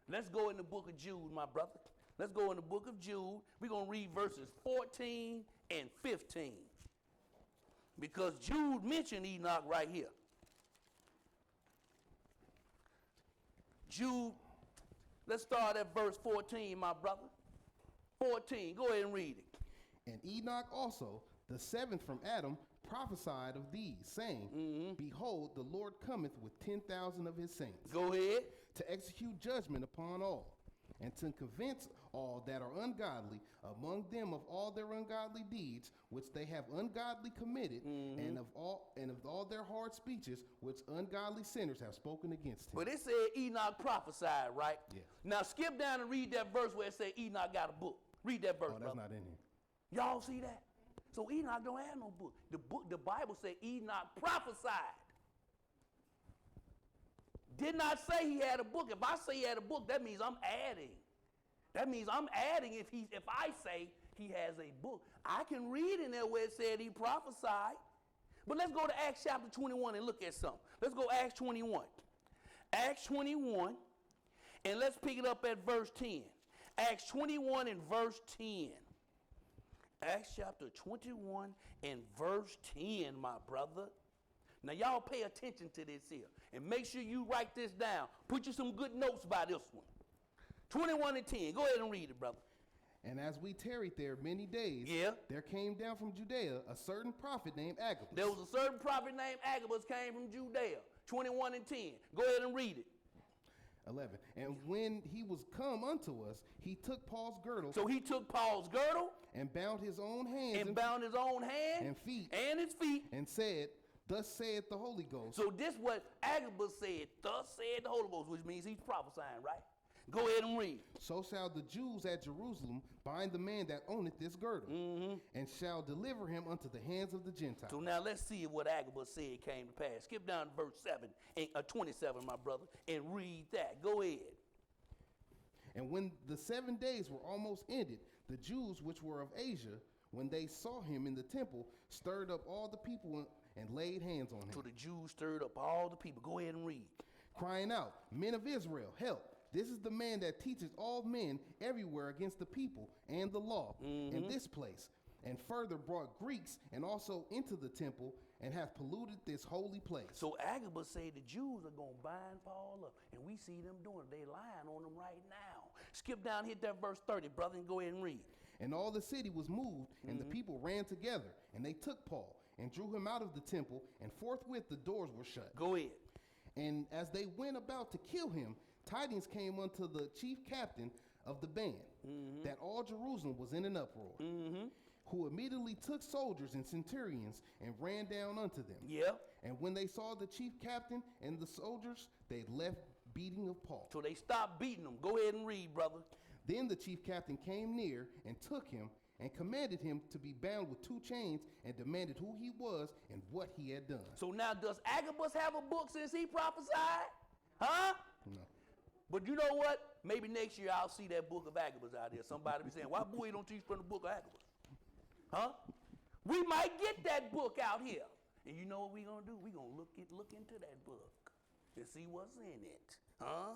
Let's go in the book of Jude, my brother. Let's go in the book of Jude. We're going to read verses 14 and 15. Because Jude mentioned Enoch right here. Jude, let's start at verse 14, my brother. 14, go ahead and read it. And Enoch also, the seventh from Adam, prophesied of these, saying, Behold, the Lord cometh with 10,000 of his saints. Go ahead. To execute judgment upon all, and to convince all that are ungodly, among them of all their ungodly deeds, which they have ungodly committed, and of all their hard speeches, which ungodly sinners have spoken against him. But it said Enoch prophesied, right? Yes. Now skip down and read that verse where it said Enoch got a book. Read that verse, Oh, that's brother. not in here. Y'all see that? So Enoch don't have no book. The Bible said Enoch prophesied. Did not say he had a book. If I say he had a book, that means I'm adding. That means I'm adding if I say he has a book. I can read in there where it said he prophesied. But let's go to Acts chapter 21 and look at something. Let's go Acts 21. Acts 21, and let's pick it up at verse 10. Acts 21 and verse 10. Acts chapter 21 and verse 10, my brother. Now, y'all pay attention to this here. And make sure you write this down. Put you some good notes by this one. 21 and 10. Go ahead and read it, brother. And as we tarried there many days, there came down from Judea a certain prophet named Agabus. There was a certain prophet named Agabus came from Judea. 21 and 10. Go ahead and read it. 11. And when he was come unto us, he took Paul's girdle. So he took Paul's girdle. And bound his own hands. And bound his own hands. And feet. And his feet. And said, Thus saith the Holy Ghost. So this what Agabus said. Thus said the Holy Ghost, which means he's prophesying, right? Go ahead and read. So shall the Jews at Jerusalem bind the man that owneth this girdle, and shall deliver him unto the hands of the Gentiles. So now let's see what Agabus said came to pass. Skip down to verse 27, my brother, and read that. Go ahead. And when the 7 days were almost ended, the Jews which were of Asia, when they saw him in the temple, stirred up all the people and laid hands on him. So the Jews stirred up all the people. Go ahead and read. Crying out, "Men of Israel, help. This is the man that teaches all men everywhere against the people and the law in this place, and further brought Greeks and also into the temple and hath polluted this holy place." So Agabus say the Jews are going to bind Paul up, and we see them doing it. They lying on them right now. Skip down, hit that verse 30, brother, and go ahead and read. And all the city was moved, and the people ran together, and they took Paul and drew him out of the temple, and forthwith the doors were shut. Go ahead. And as they went about to kill him, tidings came unto the chief captain of the band that all Jerusalem was in an uproar, who immediately took soldiers and centurions and ran down unto them. Yeah. And when they saw the chief captain and the soldiers, they left beating of Paul. So they stopped beating him. Go ahead and read, brother. Then the chief captain came near and took him and commanded him to be bound with 2 chains and demanded who he was and what he had done. So now does Agabus have a book since he prophesied? Huh? No. But you know what? Maybe next year I'll see that book of Agabus out there. Somebody be saying, why boy you don't teach from the book of Agabus? Huh? We might get that book out here. And you know what we're going to do? We're going to look into that book and see what's in it. Huh?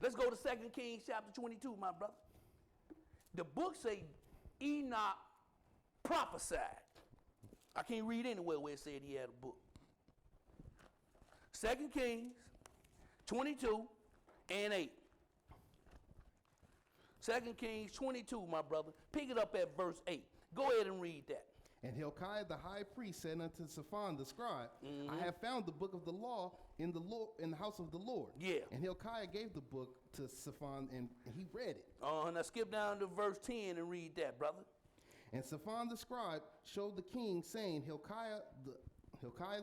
Let's go to 2 Kings chapter 22, my brother. The book say Enoch prophesied. I can't read anywhere where it said he had a book. 2 Kings 22 and 8. 2 Kings 22, my brother. Pick it up at verse 8. Go ahead and read that. And Hilkiah the high priest said unto Shaphan the scribe, I have found the book of the law in the house of the Lord. Yeah. And Hilkiah gave the book to Shaphan, and he read it. Now skip down to verse 10 and read that, brother. And Shaphan the scribe showed the king, saying, Hilkiah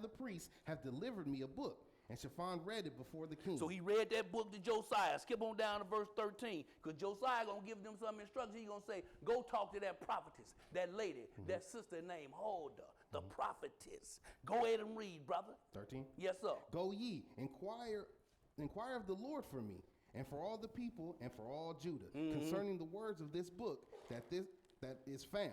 the priest hath delivered me a book. And Shaphan read it before the king. So he read that book to Josiah. Skip on down to verse 13, because Josiah going to give them some instructions. He's going to say, go talk to that prophetess, that lady, that sister named Huldah, the prophetess. Go ahead and read, brother. 13? Yes, sir. Go ye, inquire of the Lord for me, and for all the people, and for all Judah, concerning the words of this book that is found.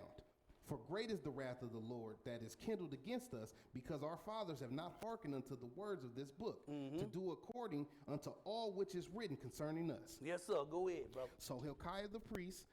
For great is the wrath of the Lord that is kindled against us, because our fathers have not hearkened unto the words of this book, to do according unto all which is written concerning us. Yes, sir. Go ahead, brother. So Hilkiah the priest,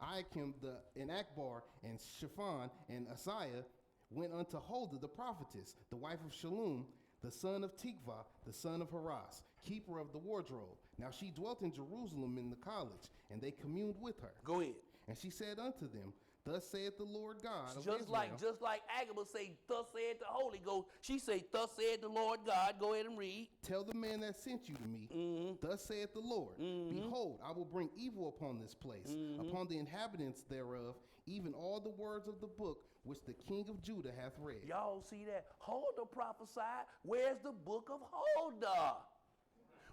Iachim and Akbar, and Shaphan, and Asaiah went unto Huldah the prophetess, the wife of Shallum, the son of Tikvah, the son of Haras, keeper of the wardrobe. Now she dwelt in Jerusalem in the college, and they communed with her. Go ahead. And she said unto them, Thus saith the Lord God of just Israel. like Agabus say, thus saith the Holy Ghost. She say, thus saith the Lord God. Go ahead and read. Tell the man that sent you to me, Thus saith the Lord, Behold, I will bring evil upon this place, upon the inhabitants thereof, even all the words of the book which the king of Judah hath read. Y'all see that? Huldah prophesied. Where's the book of Huldah?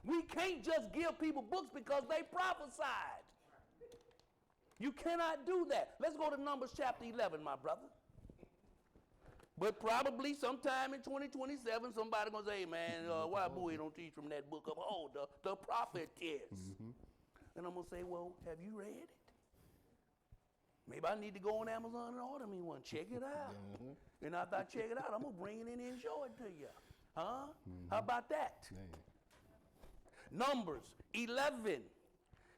We can't just give people books because they prophesied. You cannot do that. Let's go to Numbers chapter 11, my brother. But probably sometime in 2027, somebody going to say, hey, man, why boy don't teach from that book of Huldah, the prophetess? And I'm going to say, well, have you read it? Maybe I need to go on Amazon and order me one. Check it out. And after I check it out, I'm going to bring it in and show it to you. Huh? How about that? Numbers 11.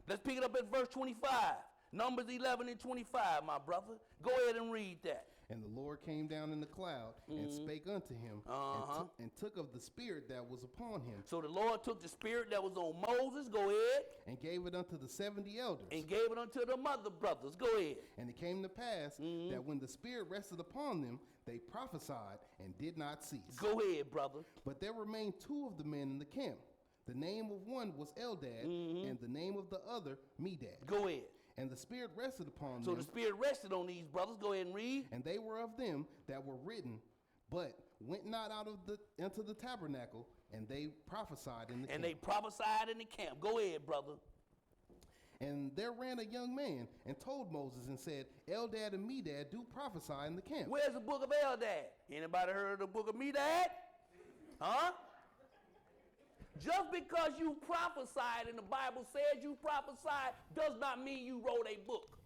Let's pick it up at verse 25. Numbers 11 and 25, my brother. Go ahead and read that. And the Lord came down in the cloud and spake unto him and took of the spirit that was upon him. So the Lord took the spirit that was on Moses, go ahead. And gave it unto the 70 elders. And gave it unto the mother brothers, go ahead. And it came to pass that when the spirit rested upon them, they prophesied and did not cease. Go ahead, brother. But there remained 2 of the men in the camp. The name of one was Eldad, and the name of the other Medad. Go ahead. And the spirit rested upon them. So the spirit rested on these brothers. Go ahead and read. And they were of them that were written, but went not out of into the tabernacle, and they prophesied in the camp. And they prophesied in the camp. Go ahead, brother. And there ran a young man and told Moses and said, Eldad and Medad do prophesy in the camp. Where's the book of Eldad? Anybody heard of the book of Medad? Huh? Just because you prophesied and the Bible says you prophesied does not mean you wrote a book.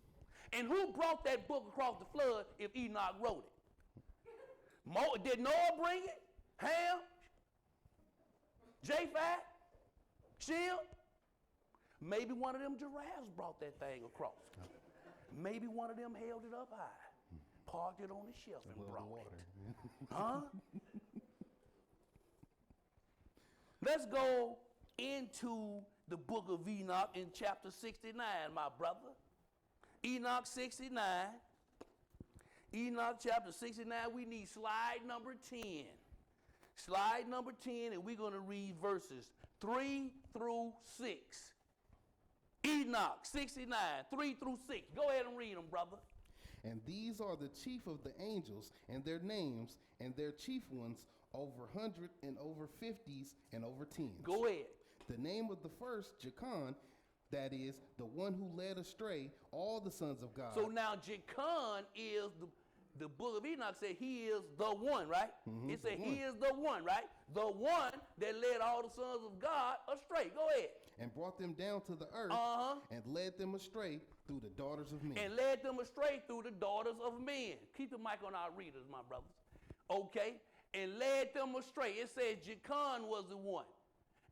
And who brought that book across the flood if Enoch wrote it? Did Noah bring it? Ham? Japhet? Shem? Maybe one of them giraffes brought that thing across. Maybe one of them held it up high, parked it on the shelf and brought it. Huh? Let's go into the book of Enoch in chapter 69, my brother. Enoch 69. Enoch chapter 69, we need slide number 10. Slide number 10, and we're going to read verses 3 through 6. Enoch 69, 3 through 6. Go ahead and read them, brother. And these are the chief of the angels, and their names, and their chief ones, over 100 and over 50s and over 10s. Go ahead. The name of the first, Jachan, that is, the one who led astray all the sons of God. So now Jachan is the book of Enoch said he is the one, right? Mm-hmm, It said the he one. is the one, right? The one that led all the sons of God astray. Go ahead. And brought them down to the earth, and led them astray through the daughters of men. And led them astray through the daughters of men. Keep the mic on our readers, my brothers. Okay? And led them astray. It says Jachan was the one.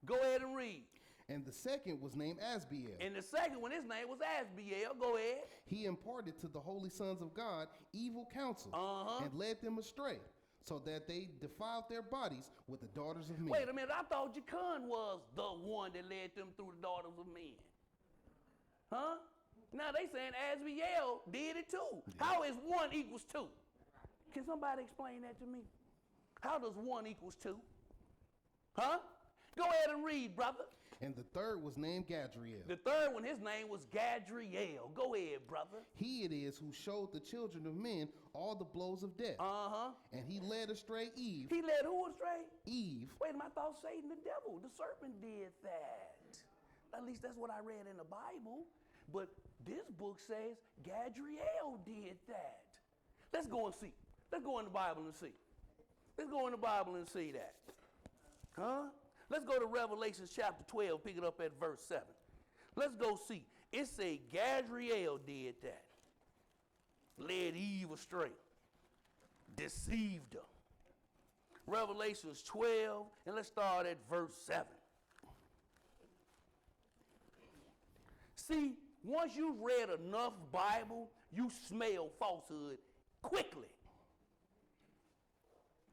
Go ahead and read. And the second was named Asbiel. And the second one, his name was Asbiel. Go ahead. He imparted to the holy sons of God evil counsel, and led them astray, so that they defiled their bodies with the daughters of men. Wait a minute, I thought Jachan was the one that led them through the daughters of men. Huh? Now they saying Asbiel did it too. Yeah. How is 1 equals 2? Can somebody explain that to me? How does 1 equals 2? Huh? Go ahead and read, brother. And the third was named Gadriel. The third one, his name was Gadriel. Go ahead, brother. He it is who showed the children of men all the blows of death. And he led astray Eve. He led who astray? Eve. Wait a minute, I thought Satan, the devil, the serpent did that. At least that's what I read in the Bible. But this book says Gadriel did that. Let's go and see. Let's go in the Bible and see. Let's go in the Bible and see that. Huh? Let's go to Revelation chapter 12, pick it up at verse 7. Let's go see. It say Gadriel did that. Led Eve astray. Deceived her. Revelations 12, and let's start at verse 7. See, once you've read enough Bible, you smell falsehood quickly.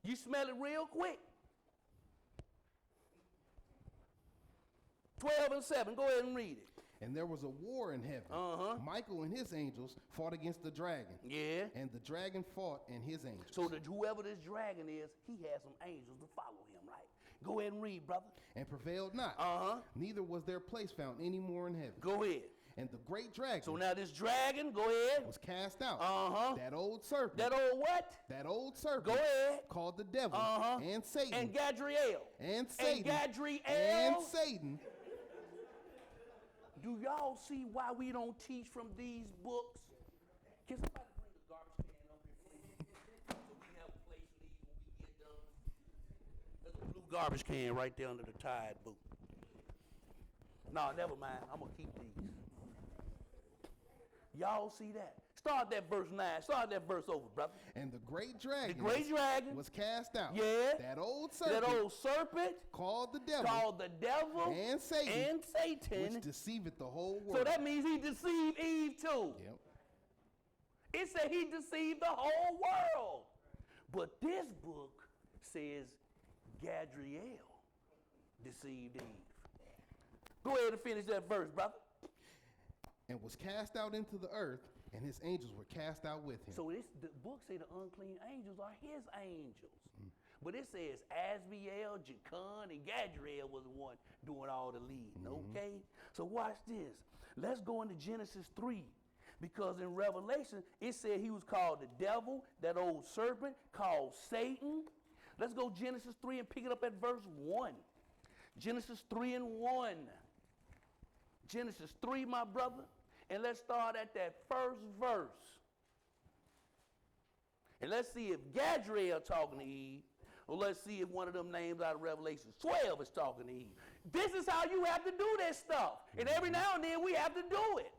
You smell it real quick. 12 and 7, go ahead and read it. And there was a war in heaven. Michael and his angels fought against the dragon. Yeah. And the dragon fought and his angels. So that whoever this dragon is, he has some angels to follow him, right? Go ahead and read, brother. And prevailed not. Neither was their place found any more in heaven. Go ahead. And the great dragon. So now this dragon, go ahead. Was cast out. That old serpent. That old what? That old serpent. Go ahead. Called the devil. And Satan. And Gadriel. And Satan. And Gadriel. And Satan. Do y'all see why we don't teach from these books? Can somebody bring the garbage can up here, please? So we have a place for these when we get done. There's a blue garbage can right there under the Tide boot. No, never mind. I'm going to keep these. Y'all see that? Start that verse 9. Start that verse over, brother. And the great dragon. The great dragon. Was cast out. Yeah. That old serpent. That old serpent. Called the devil. Called the devil. And Satan. And Satan. Which deceiveth the whole world. So that means he deceived Eve too. Yep. It said he deceived the whole world. But this book says Gadriel deceived Eve. Go ahead and finish that verse, brother. And was cast out into the earth, and his angels were cast out with him. So the book say the unclean angels are his angels. But it says Asbiel, Jachan, and Gadriel was the one doing all the leading, okay? So watch this. Let's go into Genesis 3. Because in Revelation, it said he was called the devil, that old serpent, called Satan. Let's go Genesis 3 and pick it up at verse 1. Genesis 3 and 1. Genesis 3, my brother. And let's start at that first verse. And let's see if Gadriel talking to Eve, or let's see if one of them names out of Revelation 12 is talking to Eve. This is how you have to do this stuff. And every now and then we have to do it.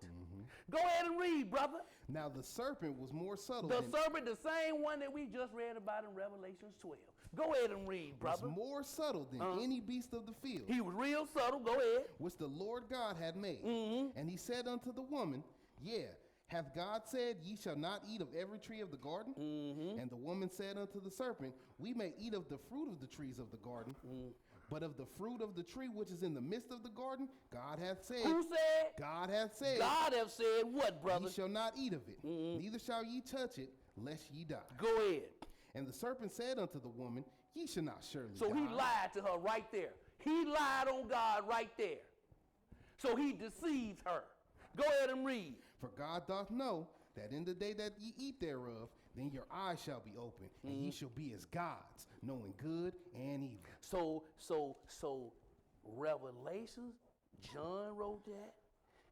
Go ahead and read, brother. Now the serpent was more subtle The than serpent, the same one that we just read about in Revelation 12. Go ahead and read, brother. was more subtle than any beast of the field, He was real subtle. Go ahead. which the Lord God had made. And he said unto the woman, Yeah, hath God said, Ye shall not eat of every tree of the garden? And the woman said unto the serpent, We may eat of the fruit of the trees of the garden, but of the fruit of the tree which is in the midst of the garden, God hath said. Who said? God hath said. God have said what, brother? Ye shall not eat of it, neither shall ye touch it, lest ye die. Go ahead. And the serpent said unto the woman, Ye shall not surely So die. he lied to her right there. He lied on God right there. So he deceived her. Go ahead and read. For God doth know that in the day that ye eat thereof, then your eyes shall be open, and ye shall be as gods, knowing good and evil. So Revelations, John wrote that,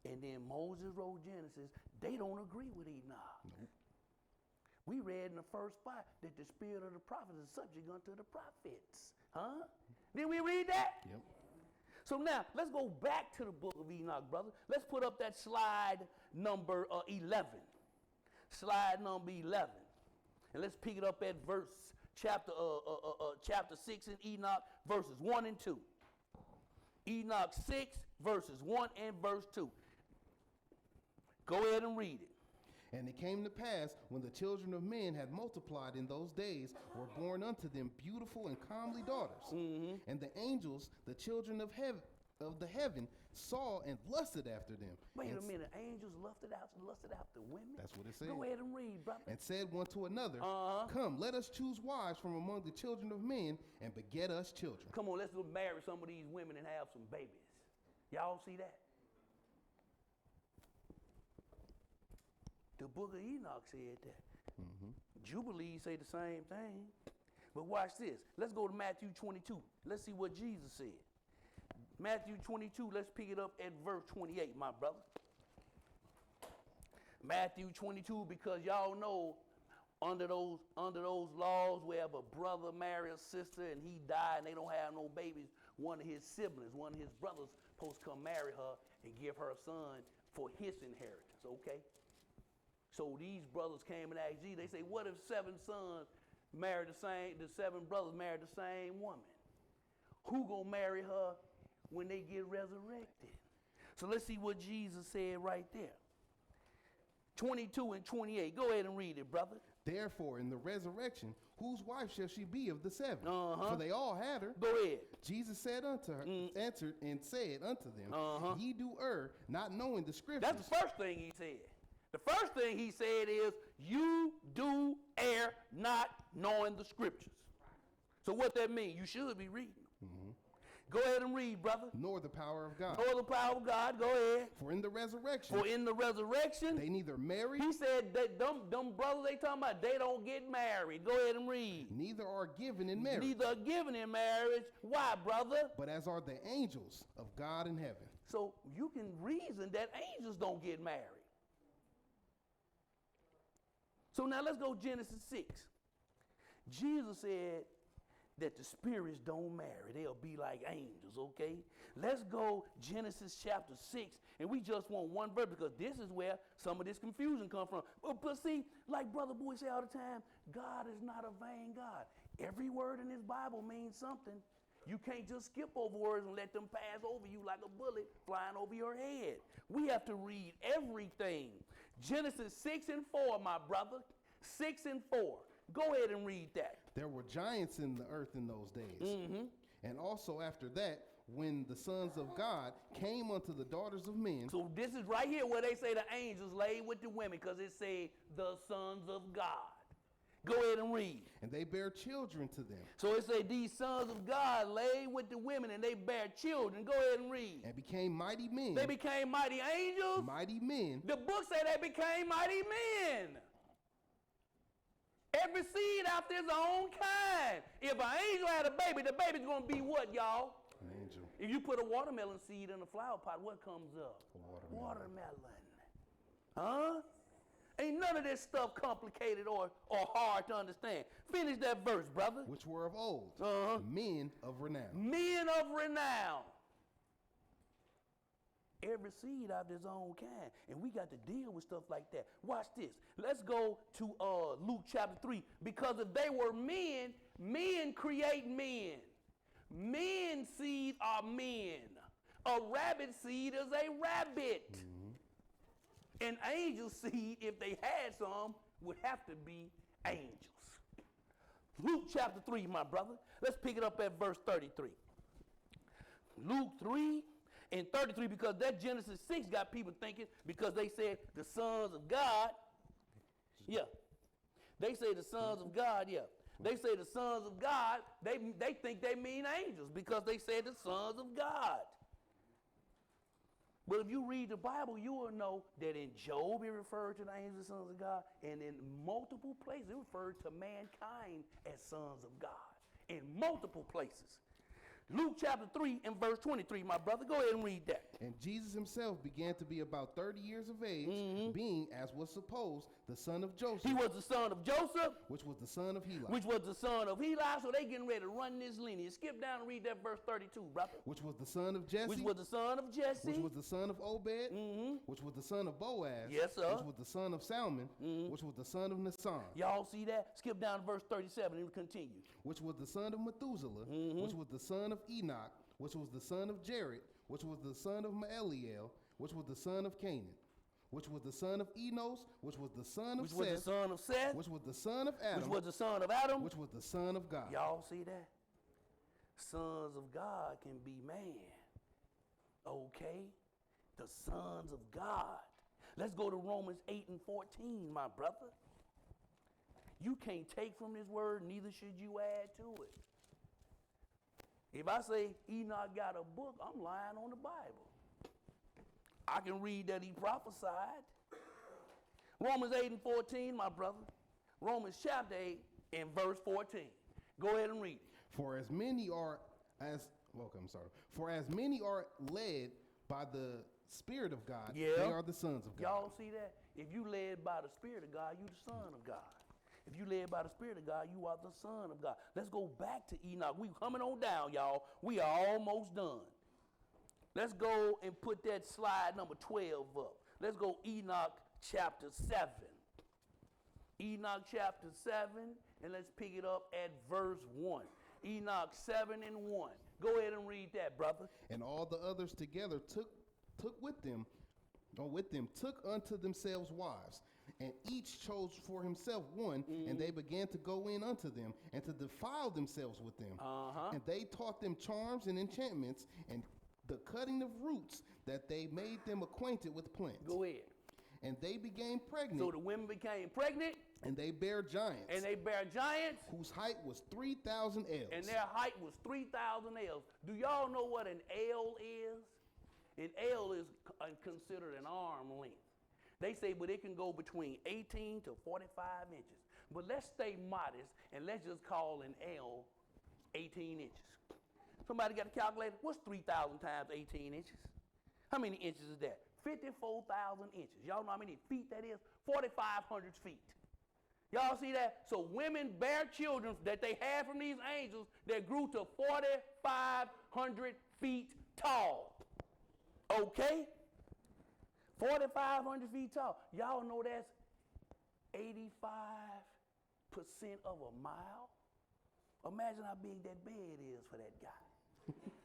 and then Moses wrote Genesis. They don't agree with Enoch. Nope. We read in the first 5 that the spirit of the prophet is subject unto the prophets. Huh? Didn't we read that? Yep. So now, let's go back to the book of Enoch, brother. Let's put up that slide number 11. Slide number 11. And let's pick it up at chapter 6 in Enoch, verses 1 and 2. Enoch 6, verses 1 and verse 2. Go ahead and read it. And it came to pass, when the children of men had multiplied in those days, were born unto them beautiful and comely daughters. And the angels, the children of the heaven, saw and lusted after them. Wait and a minute. Angels lusted after women? That's what it said. Go ahead and read, brother. And said one to another, Come, let us choose wives from among the children of men, and beget us children. Come on, let's go marry some of these women and have some babies. Y'all see that? The book of Enoch said that. Jubilees say the same thing. But watch this. Let's go to Matthew 22. Let's see what Jesus said. Matthew 22, let's pick it up at verse 28, my brother. Matthew 22, because y'all know under those laws, where if a brother marry a sister and he died and they don't have no babies, one of his siblings, one of his brothers, supposed to come marry her and give her a son for his inheritance, okay? So these brothers came and asked Jesus, they say, what if 7 sons married the 7 brothers married the same woman? Who gonna marry her when they get resurrected? So let's see what Jesus said right there. 22 and 28. Go ahead and read it, brother. Therefore, in the resurrection, whose wife shall she be of the 7? For they all had her. Go ahead. Jesus said unto her, answered and said unto them, Ye do err, not knowing the scriptures. That's the first thing he said. The first thing he said is, you do err not knowing the scriptures. So what that means? You should be reading. Go ahead and read, brother. Nor the power of God. Nor the power of God. Go ahead. For in the resurrection, they neither marry. He said that them brothers they talking about, they don't get married. Go ahead and read. Neither are given in marriage. Neither are given in marriage. Why, brother? But as are the angels of God in heaven. So you can reason that angels don't get married. So now let's go Genesis 6. Jesus said that the spirits don't marry. They'll be like angels, okay? Let's go Genesis chapter 6, and we just want one verse because this is where some of this confusion comes from. But see, like Brother Boy say all the time, God is not a vain God. Every word in this Bible means something. You can't just skip over words and let them pass over you like a bullet flying over your head. We have to read everything. Genesis 6 and 4, my brother. 6 and 4. Go ahead and read that. There were giants in the earth in those days. And also after that, when the sons of God came unto the daughters of men. So this is right here where they say the angels laid with the women, because it say the sons of God. Go ahead and read. And they bare children to them. So it say these sons of God laid with the women and they bare children. Go ahead and read. And became mighty men. They became mighty angels. Mighty men. The book say they became mighty men. Every seed after its own kind. If an angel had a baby, the baby's going to be what, y'all? An angel. If you put a watermelon seed in a flower pot, what comes up? A Watermelon. Huh? Ain't none of this stuff complicated or hard to understand. Finish that verse, brother. Which were of old. Men of renown. Men of renown. Every seed after its own kind. And we got to deal with stuff like that. Watch this. Let's go to Luke chapter 3. Because if they were men, men create men. Men seed are men. A rabbit seed is a rabbit. Mm-hmm. An angel seed, if they had some, would have to be angels. Luke chapter 3, my brother. Let's pick it up at verse 33. Luke 3 and 33, because that Genesis 6 got people thinking, because they said the sons of God. Yeah. They say the sons of God, yeah. They say the sons of God, they think they mean angels because they say the sons of God. But if you read the Bible, you will know that in Job it referred to the angels as sons of God, and in multiple places it referred to mankind as sons of God. In multiple places. Luke chapter 3 and verse 23, my brother. Go ahead and read that. And Jesus himself began to be about 30 years of age, being, as was supposed, the son of Joseph. He was the son of Joseph. Which was the son of Heli. Which was the son of Heli. So they getting ready to run this lineage. Skip down and read that verse 32, brother. Which was the son of Jesse. Which was the son of Jesse. Which was the son of Obed. Which was the son of Boaz. Yes, sir. Which was the son of Salmon. Which was the son of Naasson. Y'all see that? Skip down to verse 37 and continue. Which was the son of Methuselah. Which was the son of Enoch. Which was the son of Jared, which was the son of Maeliel, which was the son of Canaan, which was the son of Enos, which was the son of Seth, which was the son of Seth, which was the son of Adam, which was the son of Adam, which was the son of God. Y'all see that? Sons of God can be man. Okay? The sons of God. Let's go to Romans 8 and 14, my brother. You can't take from this word, neither should you add to it. If I say Enoch got a book, I'm lying on the Bible. I can read that he prophesied. Romans 8 and 14, my brother. Romans chapter 8 and verse 14. Go ahead and read it. For as many are led by the Spirit of God, they are the sons of God. Y'all see that? If you led by the Spirit of God, you the son of God. If you led by the Spirit of God, you are the son of God. Let's go back to Enoch. We coming on down, y'all. We are almost done. Let's go and put that slide number 12 up. Let's go Enoch chapter 7. Enoch chapter 7, and let's pick it up at verse 1. Enoch 7 and 1. Go ahead and read that, brother. And all the others together took unto themselves wives, and each chose for himself one, and they began to go in unto them, and to defile themselves with them. And they taught them charms and enchantments, and the cutting of roots, that they made them acquainted with plants. Go ahead. And they became pregnant. So the women became pregnant. And they bare giants. And they bare giants. Whose height was 3,000 ells. And their height was 3,000 ells. Do y'all know what an ell is? An ell is considered an arm length. They say, but it can go between 18 to 45 inches. But let's stay modest, and let's just call an ell 18 inches. Somebody got a calculator? What's 3,000 times 18 inches? How many inches is that? 54,000 inches. Y'all know how many feet that is? 4,500 feet. Y'all see that? So women bear children that they had from these angels that grew to 4,500 feet tall. Okay? 4,500 feet tall. Y'all know that's 85% of a mile? Imagine how big that bed is for that guy.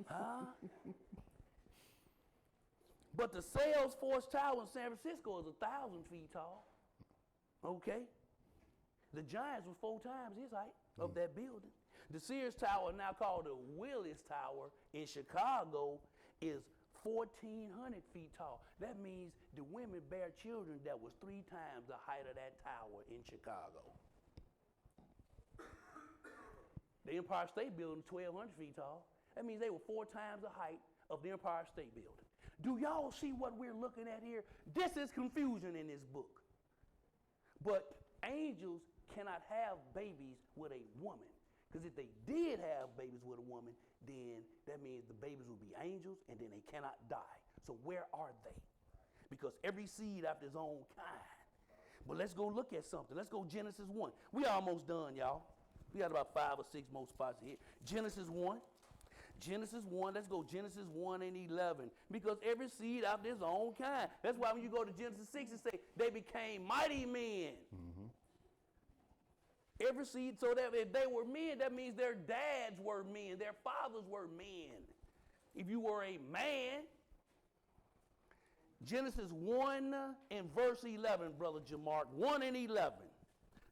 Huh? But the Salesforce Tower in San Francisco is 1,000 feet tall. Okay? The Giants was 4 times his height of that building. The Sears Tower, now called the Willis Tower in Chicago, is 1,400 feet tall. That means the women bear children that was 3 times the height of that tower in Chicago. The Empire State Building is 1,200 feet tall. That means they were 4 times the height of the Empire State Building. Do y'all see what we're looking at here? This is confusion in this book. But angels cannot have babies with a woman. Because if they did have babies with a woman, then that means the babies will be angels and then they cannot die. So where are they? Because every seed after its own kind. But let's go look at something. Let's go Genesis 1. We almost done, y'all. We got about 5 or 6 more spots here. Genesis 1. Genesis 1, let's go Genesis 1 and 11. Because every seed out there's own kind. That's why when you go to Genesis 6, it say they became mighty men. Every seed, so that if they were men, that means their dads were men, their fathers were men. If you were a man, Genesis 1 and verse 11, Brother Jamark, 1 and 11.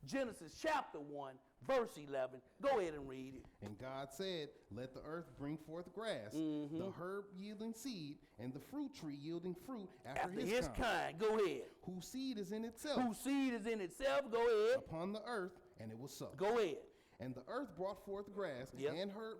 Genesis chapter 1, verse 11. Go ahead and read it. And God said, let the earth bring forth grass, the herb yielding seed, and the fruit tree yielding fruit after his kind. Go ahead. Whose seed is in itself. Whose seed is in itself. Go ahead. Upon the earth, and it was so. Go ahead. And the earth brought forth grass, and herb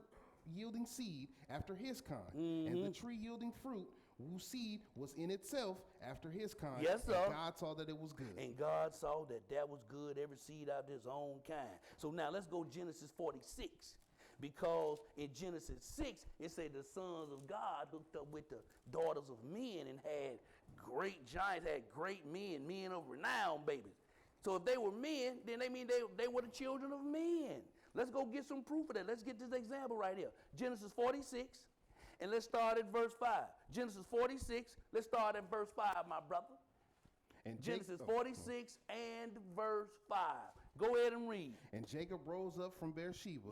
yielding seed after his kind, and the tree yielding fruit, whose seed was in itself after his kind. Yes, sir. And God saw that it was good. And God saw that that was good, every seed out his own kind. So now let's go Genesis 46. Because in Genesis 6, it said the sons of God hooked up with the daughters of men and had great giants, had great men of renown, babies. So if they were men, then they mean they were the children of men. Let's go get some proof of that. Let's get this example right here. Genesis 46. And let's start at verse 5. Genesis 46, let's start at verse 5, my brother. And Genesis 46 and verse 5. Go ahead and read. And Jacob rose up from Beersheba,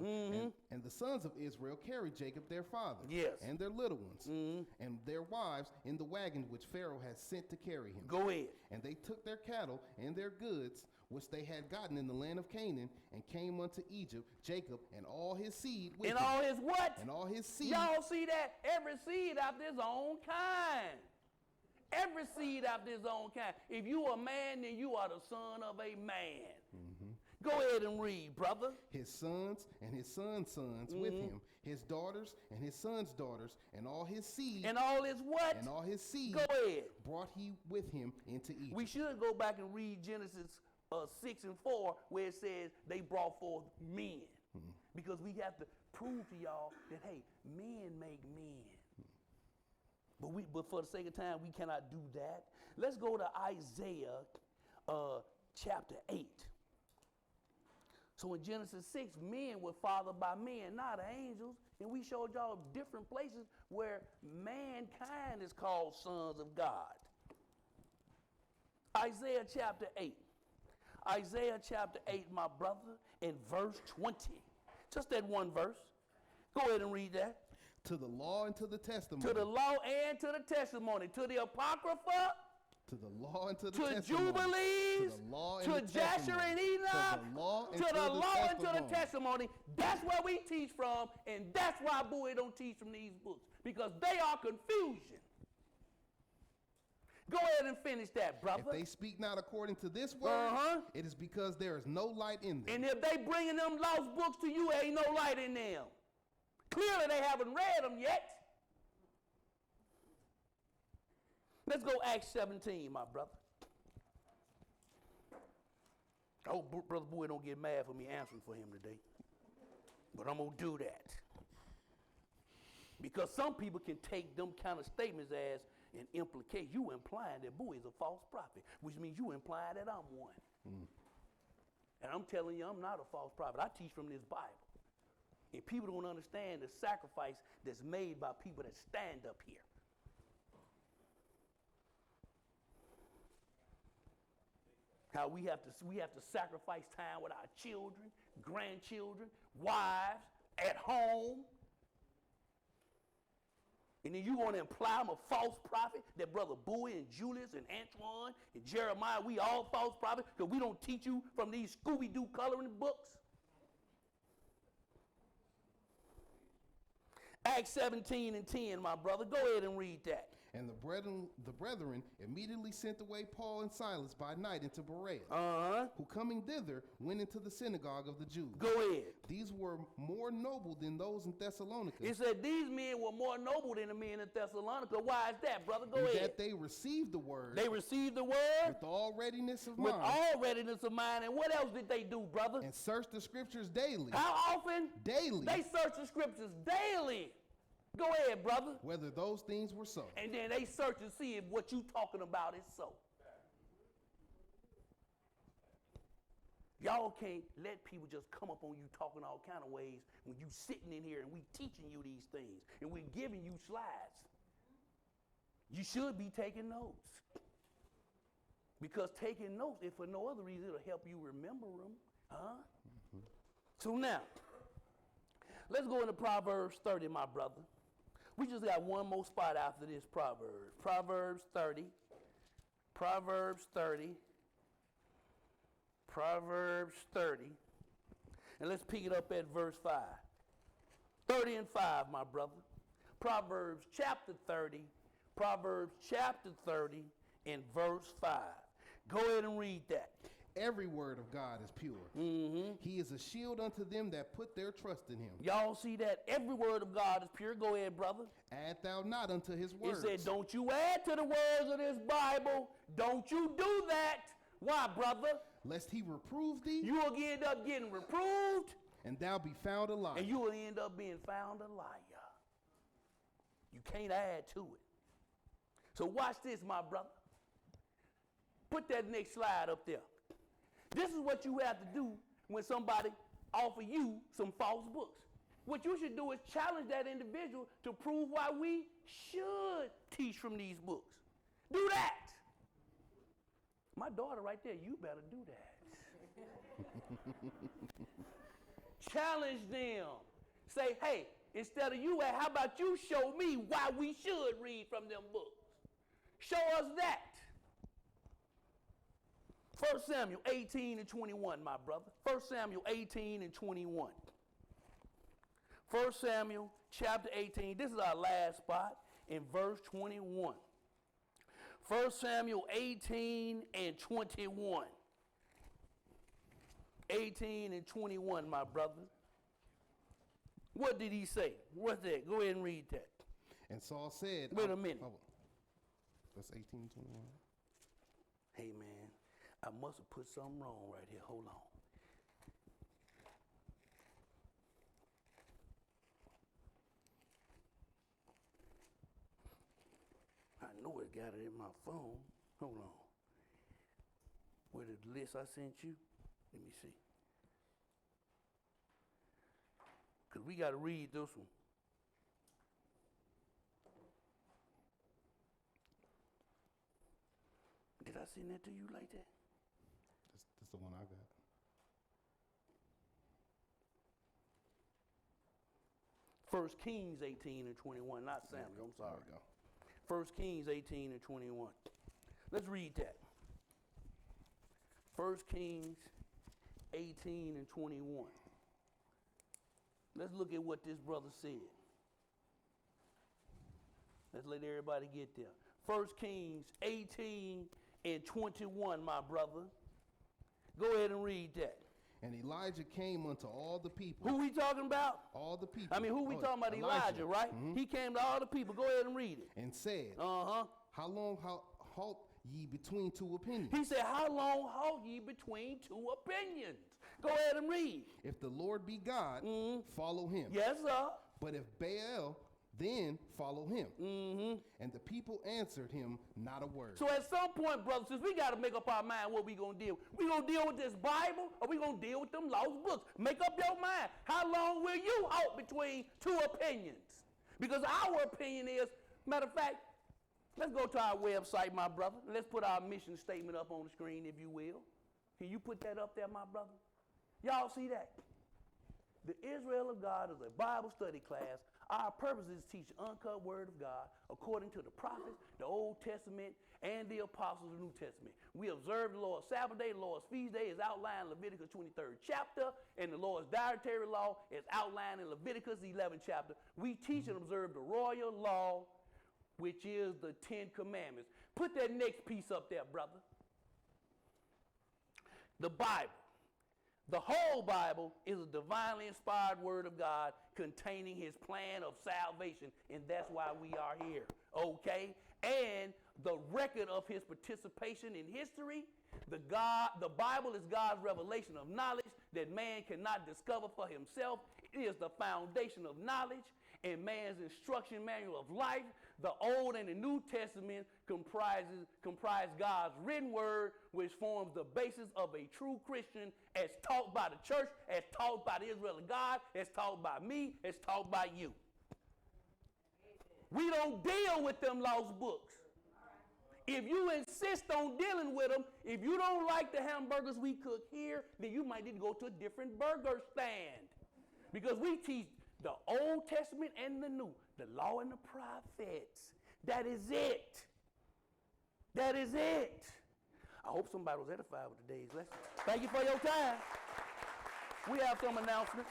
and the sons of Israel carried Jacob their father, and their little ones, and their wives in the wagon which Pharaoh had sent to carry him. Go ahead. And they took their cattle and their goods, which they had gotten in the land of Canaan, and came unto Egypt, Jacob and all his seed with him. And all his what? And all his seed. Y'all see that? Every seed after his own kind. Every seed after his own kind. If you are a man, then you are the son of a man. Go ahead and read, brother. His sons and his sons' sons with him, his daughters and his sons' daughters, and all his seed. And all his what? And all his seed. Go ahead. Brought he with him into Egypt. We should go back and read Genesis 6 and 4, where it says they brought forth men. Because we have to prove to y'all that, hey, men make men. But for the sake of time, we cannot do that. Let's go to Isaiah chapter 8. So in Genesis 6, men were fathered by men, not angels. And we showed y'all different places where mankind is called sons of God. Isaiah chapter 8. Isaiah chapter 8, my brother, in verse 20. Just that one verse. Go ahead and read that. To the law and to the testimony. To the law and to the testimony. To the Apocrypha. To the law and to the to testimony. Jubilees. To the law and to the Jasher testimony. and Enoch. To the law and to the law and to the testimony. testimony. That's where we teach from, and that's why Bowie don't teach from these books, because they are confusion. Go ahead and finish that, brother. If they speak not according to this word, it is because there is no light in them. And if they bringing them lost books to you, ain't no light in them. Clearly they haven't read them yet. Let's go Acts 17, my brother. I hope Brother Bowie don't get mad for me answering for him today. But I'm going to do that. Because some people can take them kind of statements as an implication. You implying that Bowie is a false prophet, which means you implying that I'm one. And I'm telling you, I'm not a false prophet. I teach from this Bible. And people don't understand the sacrifice that's made by people that stand up here. How we have to sacrifice time with our children, grandchildren, wives, at home. And then you want to imply I'm a false prophet, that Brother Bowie and Julius and Antoine and Jeremiah, we all false prophets because we don't teach you from these Scooby-Doo coloring books? Acts 17 and 10, my brother. Go ahead and read that. And the brethren immediately sent away Paul and Silas by night into Berea, who coming thither went into the synagogue of the Jews. Go ahead. These were more noble than those in Thessalonica. It said these men were more noble than the men in Thessalonica. Why is that, brother? Go ahead. That they received the word. They received the word. With all readiness of mind. With all readiness of mind. And what else did they do, brother? And searched the scriptures daily. How often? Daily. They searched the scriptures daily. Go ahead, brother. Whether those things were so. And then they search and see if what you talking about is so. Y'all can't let people just come up on you talking all kind of ways when you sitting in here and we teaching you these things and we giving you slides. You should be taking notes. Because taking notes, if for no other reason, it'll help you remember them. Huh? Mm-hmm. So now, let's go into Proverbs 30, my brother. We just got one more spot after this Proverbs. Proverbs 30. Proverbs 30. Proverbs 30. And let's pick it up at verse 5. 30 and 5, my brother. Proverbs chapter 30. Proverbs chapter 30 and verse 5. Go ahead and read that. Every word of God is pure. Mm-hmm. He is a shield unto them that put their trust in him. Y'all see that? Every word of God is pure. Go ahead, brother. Add thou not unto his words. It said, don't you add to the words of this Bible. Don't you do that. Why, brother? Lest he reprove thee. You will end up getting reproved. And thou be found a liar. And you will end up being found a liar. You can't add to it. So watch this, my brother. Put that next slide up there. This is what you have to do when somebody offer you some false books. What you should do is challenge that individual to prove why we should teach from these books. Do that. My daughter right there, you better do that. Challenge them. Say, hey, instead of you, how about you show me why we should read from them books? Show us that. 1 Samuel 18 and 21, my brother. 1 Samuel 18 and 21. 1 Samuel chapter 18. This is our last spot in verse 21. 1 Samuel 18 and 21. 18 and 21, my brother. What did he say? What's that? Go ahead and read that. And Saul said... Wait a minute. That's 18 and 21. Hey, man. I must have put something wrong right here. Hold on. I know it got it in my phone. Hold on. Where the list I sent you? Let me see. Because we got to read this one. Did I send that to you like that? That's the one I got. First Kings 18 and 21, not Samuel, I'm sorry. There we go. First Kings 18 and 21. Let's read that. First Kings 18 and 21. Let's look at what this brother said. Let's let everybody get there. First Kings 18 and 21, my brother. Go ahead and read that. And Elijah came unto all the people. Who we talking about? All the people. I mean, who we talking about? Elijah, right? Mm-hmm. He came to all the people. Go ahead and read it. And said, Uh-huh. How long halt ye between two opinions? He said, how long halt ye between two opinions? Go ahead and read. If the Lord be God, follow him. Yes, sir. But if Baal, then follow him. Mm-hmm. And the people answered him not a word. So at some point, brothers, since we got to make up our mind what we going to deal with. We going to deal with this Bible or we going to deal with them lost books? Make up your mind. How long will you halt between two opinions? Because our opinion is, matter of fact, let's go to our website, my brother. Let's put our mission statement up on the screen, if you will. Can you put that up there, my brother? Y'all see that? The Israel of God is a Bible study class. Our purpose is to teach the uncut word of God according to the prophets, the Old Testament, and the apostles of the New Testament. We observe the Lord's Sabbath day. The Lord's feast day is outlined in Leviticus 23rd chapter, and the Lord's dietary law is outlined in Leviticus 11th chapter. We teach and observe the royal law, which is the 10 commandments. Put that next piece up there, brother. The Bible. The whole Bible is a divinely inspired word of God containing his plan of salvation, and that's why we are here, okay? And the record of his participation in history. The Bible is God's revelation of knowledge that man cannot discover for himself. It is the foundation of knowledge and man's instruction manual of life. The Old and the New Testament comprise God's written word, which forms the basis of a true Christian as taught by the church, as taught by the Israel of God, as taught by me, as taught by you. We don't deal with them lost books. If you insist on dealing with them, if you don't like the hamburgers we cook here, then you might need to go to a different burger stand. Because we teach the Old Testament and the New, the law and the prophets. That is it. That is it. I hope somebody was edified with today's lesson. Thank you for your time. We have some announcements.